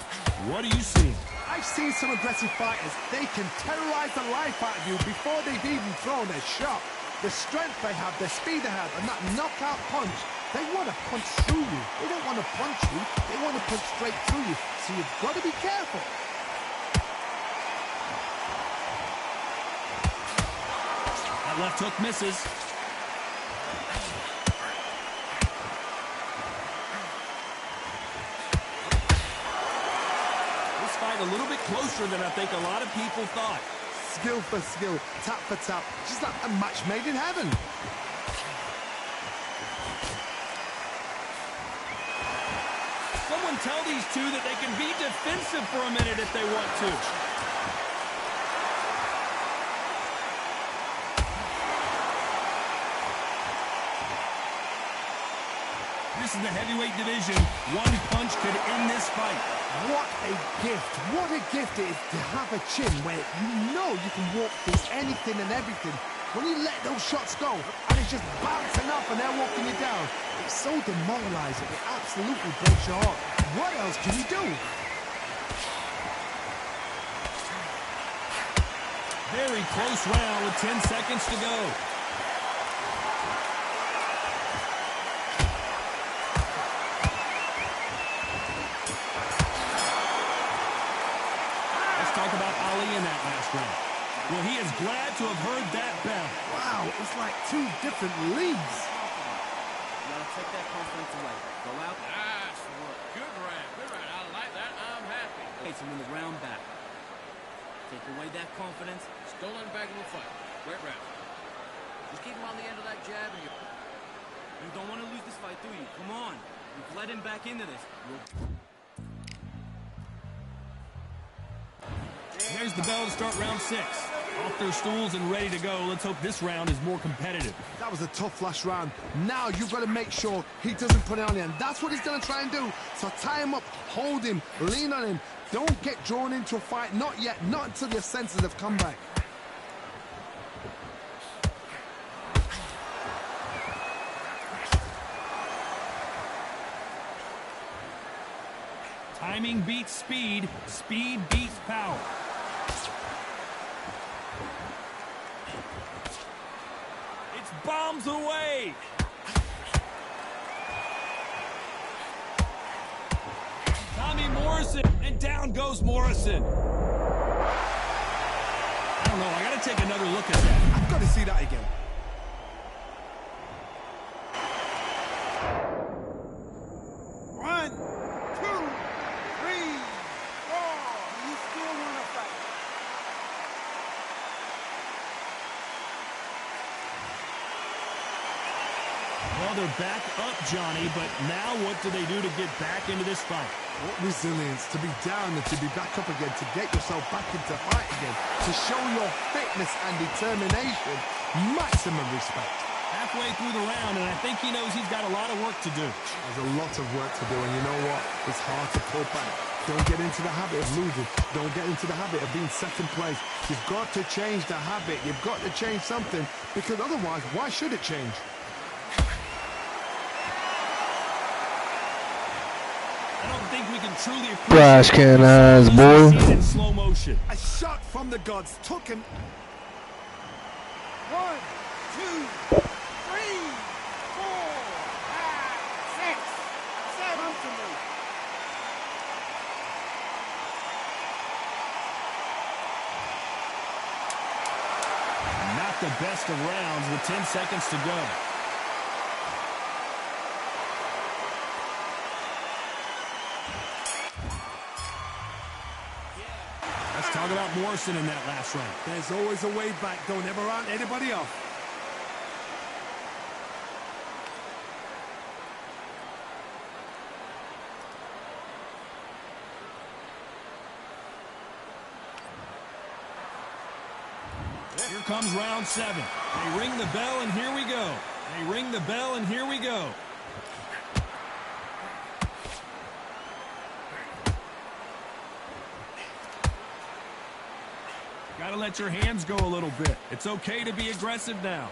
What are you seeing? I've seen some aggressive fighters. They can terrorize the life out of you before they've even thrown a shot. The strength they have, the speed they have, and that knockout punch, they want to punch through you. They don't want to punch you. They want to punch straight through you. So you've got to be careful. That left hook misses. A little bit closer than I think a lot of people thought. Skill for skill, tap for tap, just like a match made in heaven. Someone tell these two that they can be defensive for a minute if they want to. This is the heavyweight division. One punch could end this fight. What a gift. What a gift it is to have a chin where you know you can walk through anything and everything. When you let those shots go, and it's just bouncing up and they're walking you down, it's so demoralizing. It absolutely breaks your heart. What else can you do? Very close round with 10 seconds to go. Let's talk about Ali in that last round. Well, he is glad to have heard that bell. Wow, it's like two different leagues. You gotta take that confidence away. Go out. Nice work. Good round. Good round. I like that. I'm happy. Hey, to win the round back. Take away that confidence. Still unbaggable fight. Great round. Just keep him on the end of that jab and you... You don't want to lose this fight, do you? Come on. You've led him back into this. There's the bell to start round 6. Off their stools and ready to go. Let's hope this round is more competitive. That was a tough last round. Now you've got to make sure he doesn't put it on you, and that's what he's going to try and do. So tie him up, hold him, lean on him. Don't get drawn into a fight. Not yet. Not until your senses have come back. Timing beats speed. Speed beats power. It's bombs away. Tommy Morrison, and down goes Morrison. I don't know. I got to take another look at that. I've got to see that again. One, two, three, four. You still want to fight? Well, they're back up, Johnny, but now what do they do to get back into this fight? What resilience to be down and to be back up again, to get yourself back into fight again, to show your fitness and determination. Maximum respect. Halfway through the round, and I think he knows he's got a lot of work to do. There's a lot of work to do, and you know what? It's hard to pull back. Don't get into the habit of losing. Don't get into the habit of being second place. You've got to change the habit. You've got to change something, because otherwise, why should it change? I don't think we can truly appreciate Trash can eyes, boy. in slow motion. A shot from the gods took him. 1, 2, 3, 4, 5, 6, 7. Come to me. Not the best of rounds with 10 seconds to go. Let's talk about Morrison in that last round. There's always a way back. Don't ever round anybody off. Here comes round 7. They ring the bell, and here we go. They ring the bell, and here we go. Got to let your hands go a little bit. It's okay to be aggressive now.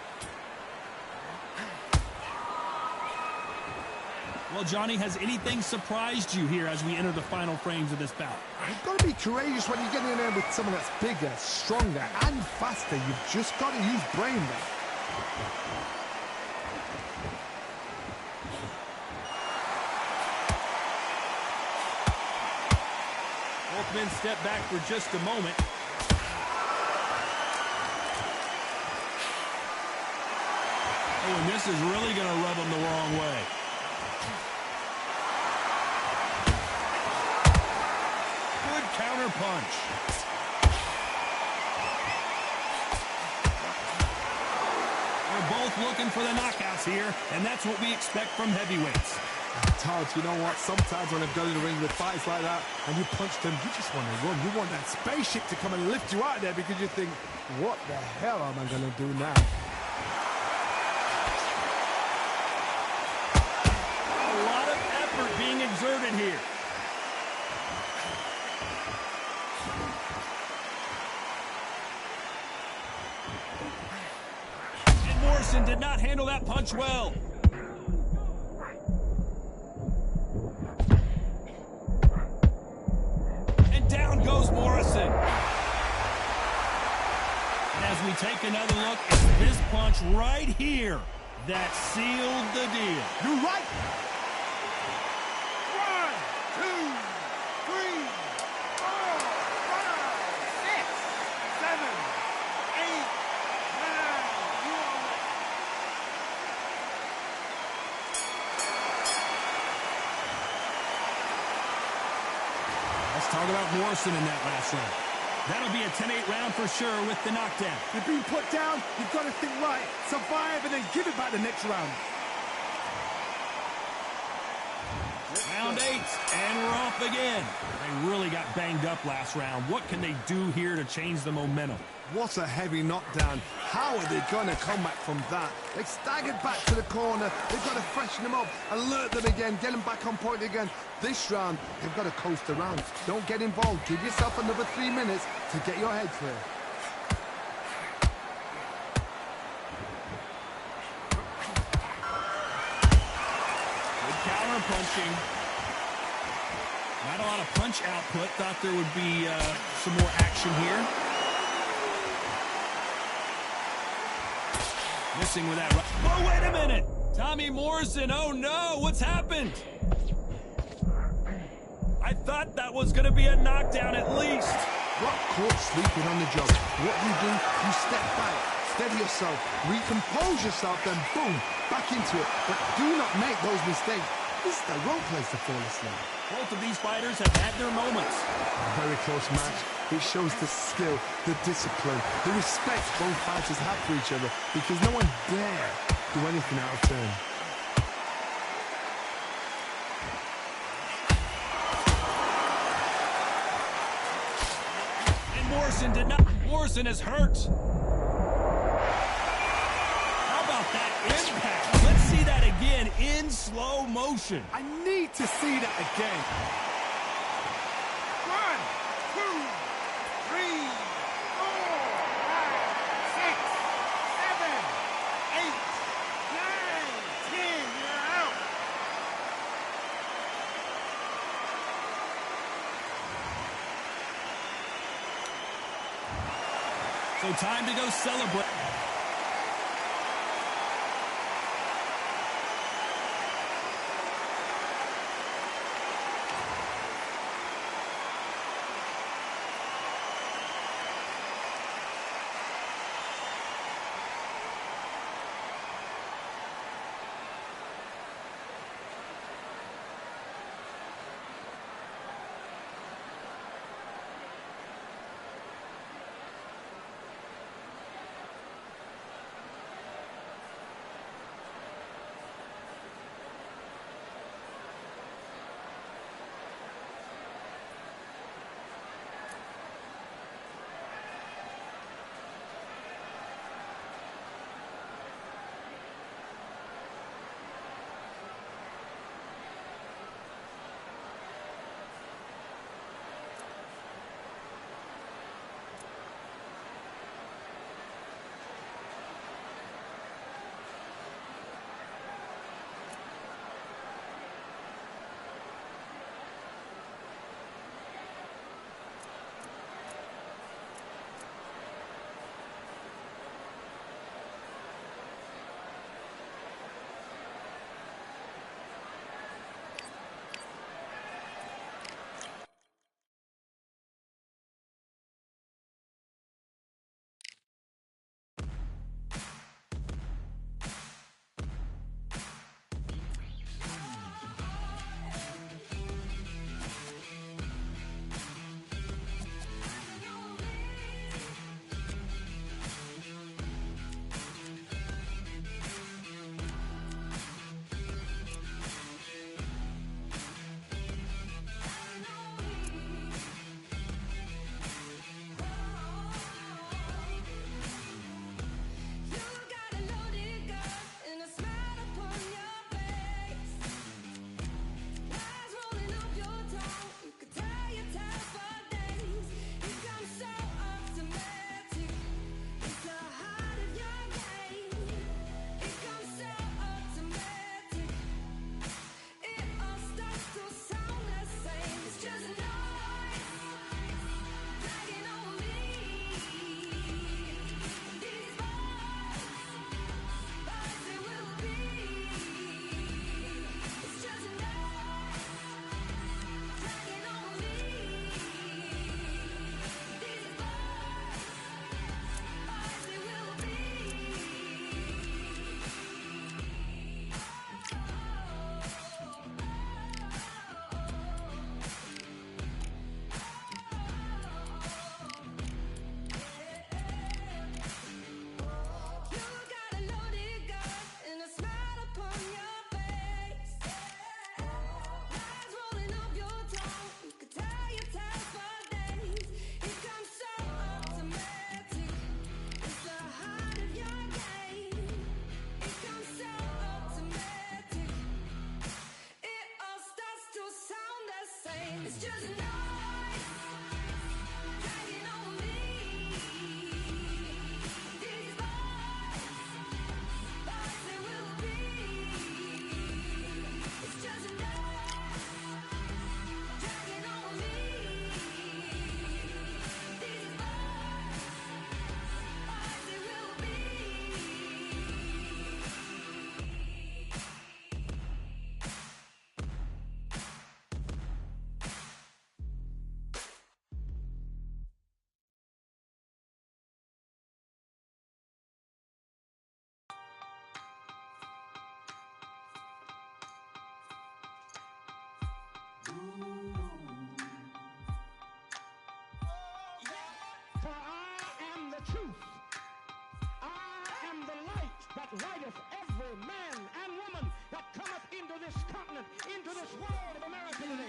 Well, Johnny, has anything surprised you here as we enter the final frames of this bout? You've got to be courageous when you get in there with someone that's bigger, stronger, and faster. You've just got to use brain there. Both men step back for just a moment. Oh, and this is really going to rub him the wrong way. Good counter punch. They're both looking for the knockouts here, and that's what we expect from heavyweights. Todd, you know what? Sometimes when I've got in the ring with fights like that, and you punch them, you just want to run. You want that spaceship to come and lift you out of there because you think, what the hell am I going to do now? A deserted here. And Morrison did not handle that punch well. And down goes Morrison. And as we take another look, it's this punch right here that sealed the deal. You're right. 1, 2, 3, 4, 5, 6, 7, 8, 9. You are it. Let's talk about Morrison in that last round. That'll be a 10-8 round for sure with the knockdown. You've been put down, you've got to think right, survive, and then give it back the next round. Round 8, and we're off again. They really got banged up last round. What can they do here to change the momentum? What a heavy knockdown. How are they going to come back from that? They staggered back to the corner. They've got to freshen them up, alert them again, get them back on point again. This round, they've got to coast around. Don't get involved. Give yourself another 3 minutes to get your head clear. Good counter punching. Not a lot of punch output. Thought there would be some more action here. Missing with that right. Oh, wait a minute! Tommy Morrison, oh no, what's happened? I thought that was going to be a knockdown at least. Got caught sleeping on the job. What do? You step back, steady yourself, recompose yourself, then boom, back into it. But do not make those mistakes. This is the wrong place to fall asleep. Both of these fighters have had their moments. A very close match. It shows the skill, the discipline, the respect both fighters have for each other, because no one dare do anything out of turn. And Morrison did not. Morrison is hurt. How about that impact? Let's see that again in slow motion. I need to see that again. 1, 2, 3, 4, 5, 6, 7, 8, 9, 10. You're out. So time to go celebrate. this continent, into this world of America today.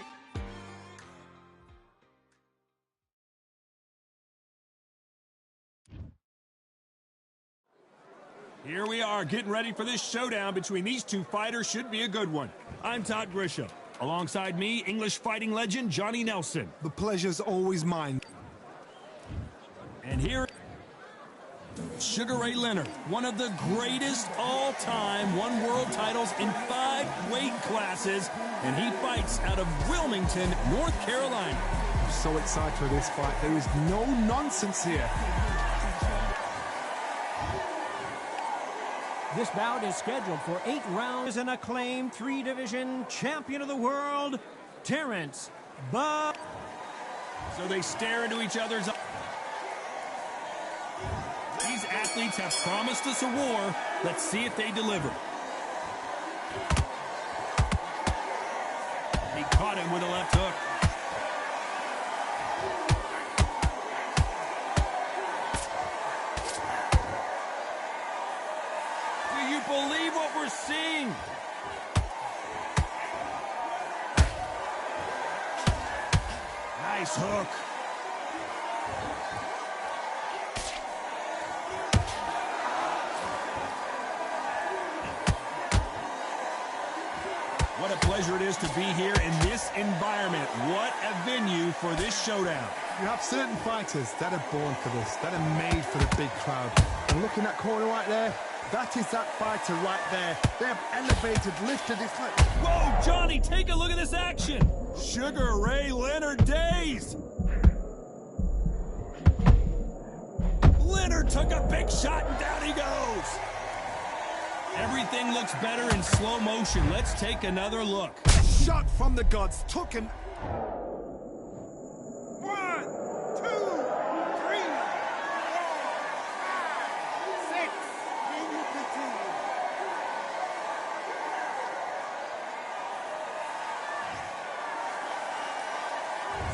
Here we are, getting ready for this showdown between these two fighters. Should be a good one. I'm Todd Grisham. Alongside me, English fighting legend Johnny Nelson. The pleasure's always mine. And here, Sugar Ray Leonard, one of the greatest all-time, won world titles in 5 weight classes, and he fights out of Wilmington, North Carolina. I'm so excited for this fight. There is no nonsense here. This bout is scheduled for 8 rounds. An acclaimed 3-division champion of the world, Terrence Bud. So they stare into each other's eyes. These athletes have promised us a war. Let's see if they deliver. He caught him with a left hook. Do you believe what we're seeing? Nice hook. What a pleasure it is to be here in this environment. What a venue for this showdown. You have certain fighters that are born for this, that are made for the big crowd. And looking at corner right there, that is that fighter right there. They have elevated, lifted, it's like... Whoa, Johnny, take a look at this action. Sugar Ray Leonard days. Leonard took a big shot and down he goes. Everything looks better in slow motion. Let's take another look. Shot from the gods, took an... 1, 2, 3, 4, 5, 6. Can you continue?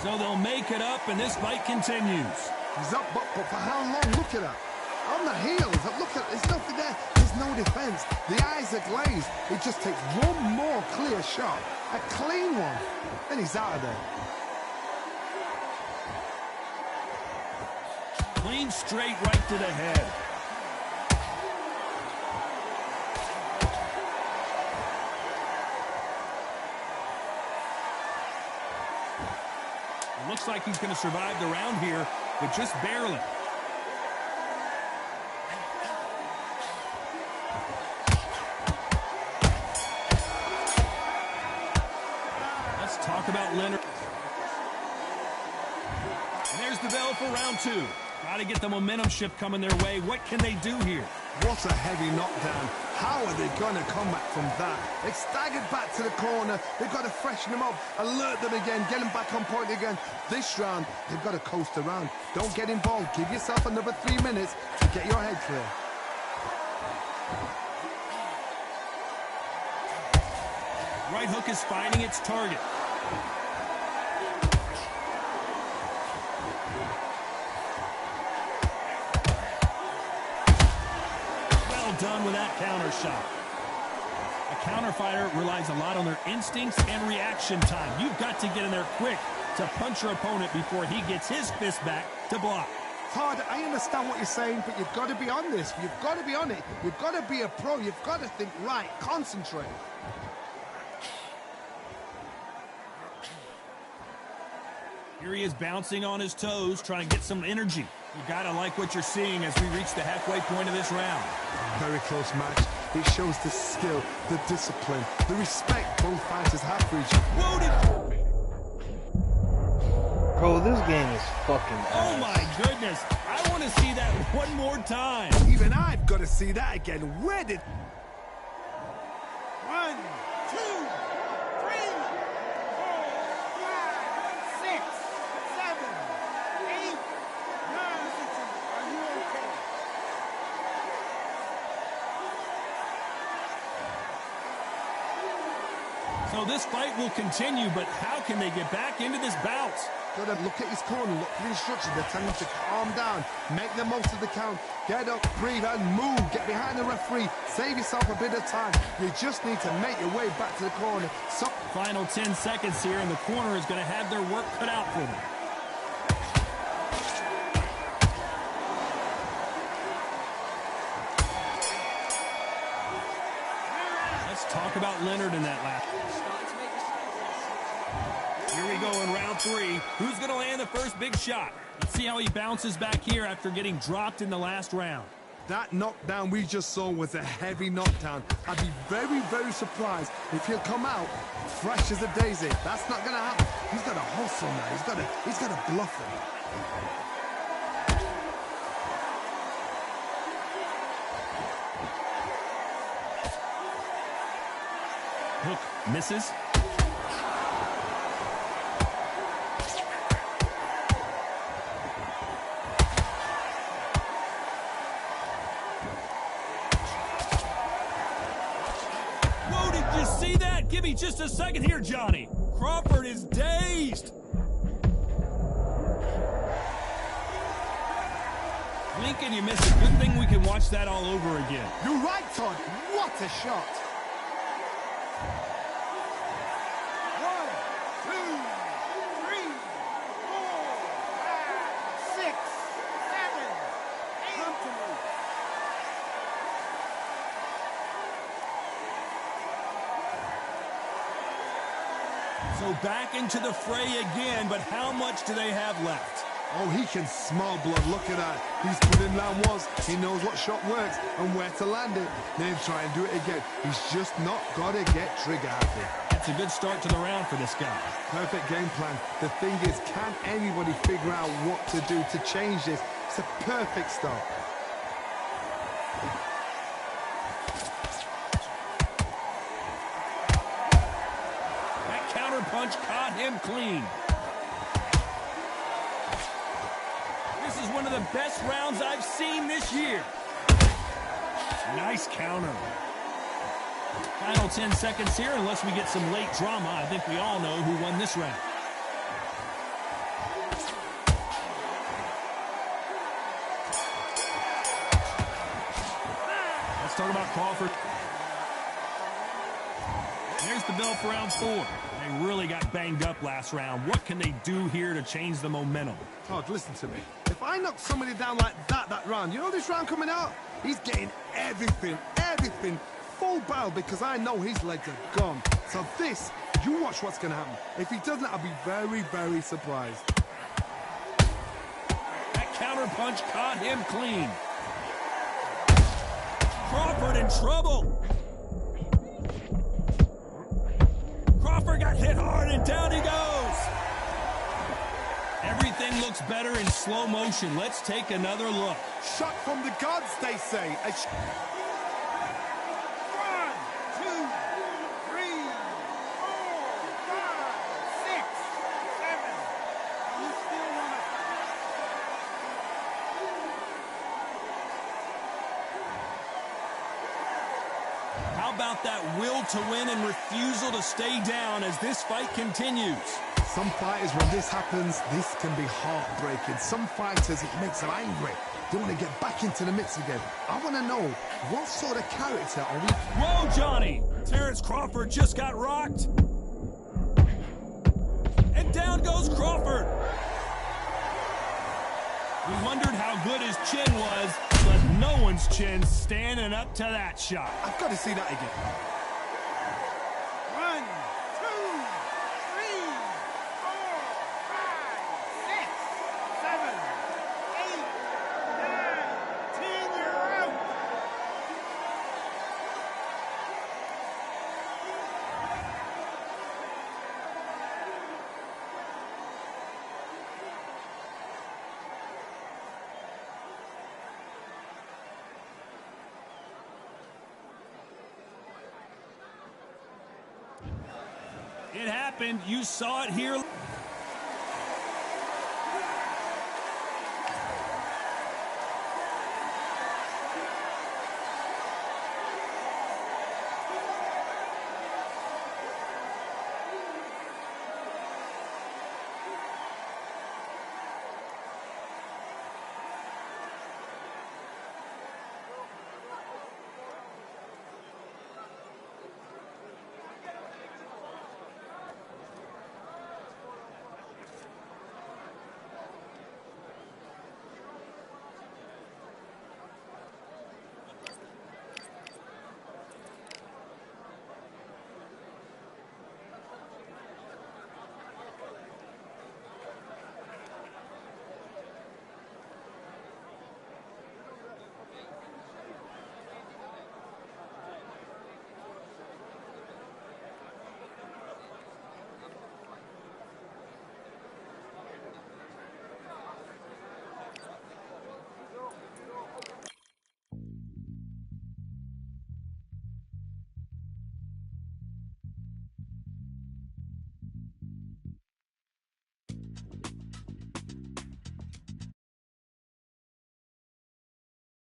So they'll make it up, and this fight continues. He's up, but for how long? Look at that. On the heels, look at, there's nothing there. There's no defense. The eyes are glazed. It just takes one more clear shot, a clean one, and he's out of there. Clean straight right to the head. It looks like he's going to survive the round here, but just barely. Let's talk about Leonard. And there's the bell for round 2. Got to get the momentum shift coming their way. What can they do here? What a heavy knockdown. How are they going to come back from that? They staggered back to the corner. They've got to freshen them up, alert them again, get them back on point again. This round, they've got to coast around. Don't get involved. Give yourself another 3 minutes to get your head clear. Right hook is finding its target. Done with that counter shot. A counter fighter relies a lot on their instincts and reaction time. You've got to get in there quick to punch your opponent before he gets his fist back to block. Todd, I understand what you're saying, but you've got to be on this. You've got to be on it. You've got to be a pro. You've got to think right. Concentrate. Here he is bouncing on his toes, trying to get some energy. You gotta like what you're seeing as we reach the halfway point of this round. Very close match. It shows the skill, the discipline, the respect both fighters have for each other. Loaded. Bro, this game is fucking ass. Oh my goodness. I want to see that one more time. Even I've got to see that again. Where did... 1, 2, 3, 4, 5, 6, 7, 8, 9. Are you okay? So this fight will continue, but how can they get back into this bout? got to look at his corner, look for the instructions. They're telling him to calm down, make the most of the count, get up, breathe, and move. Get behind the referee, save yourself a bit of time. You just need to make your way back to the corner. So Final 10 seconds here, and the corner is going to have their work cut out for them. Let's talk about Leonard in that last. Here we go in round 3. Who's going to land the first big shot? Let's see how he bounces back here after getting dropped in the last round. that knockdown we just saw was a heavy knockdown. I'd be very, very surprised if he'll come out fresh as a daisy. That's not going to happen. He's got to hustle now. He's got to bluff him. Hook misses. Whoa, did you see that? Give me just a second here, Johnny. Crawford is dazed. Lincoln, you missed it. Good thing we can watch that all over again. You're right, Todd. What a shot. 1, 2, 3, 4, 5, 6, 7, 8. Come to me. So back into the fray again, but how much do they have left? Oh, he can smell blood. Look at that. He's put in round once. He knows what shot works and where to land it. Then try and do it again. He's just not got to get trigger happy. That's a good start to the round for this guy. Perfect game plan. The thing is, can anybody figure out what to do to change this? It's a perfect start. That counter punch caught him clean. This is one of the best rounds I've seen this year. Nice counter. Final 10 seconds here, unless we get some late drama. I think we all know who won this round. Let's talk about Crawford. There's the bell for round 4. They really got banged up last round. What can they do here to change the momentum? Todd, listen to me. If I knock somebody down like that round, you know this round coming out? He's getting everything, full barrel, because I know his legs are gone. So this, you watch what's going to happen. If he doesn't, I'll be very, very surprised. That counter punch caught him clean. Crawford in trouble. Crawford got hit hard and down he goes. Everything looks better in slow motion. Let's take another look. Shot from the gods, they say. 1, 2, 3, 4, 5, 6, 7. You still want to... How about that will to win and refusal to stay down as this fight continues? Some fighters, when this happens, this can be heartbreaking. Some fighters, it makes them angry. They want to get back into the mix again. I want to know, what sort of character are we... Whoa, Johnny! Terrence Crawford just got rocked. And down goes Crawford. We wondered how good his chin was, but no one's chin standing up to that shot. I've got to see that again. 1, 2, 3, 4, 5, 6, 7, 8, 9, 10. You're out. It happened. You saw it here.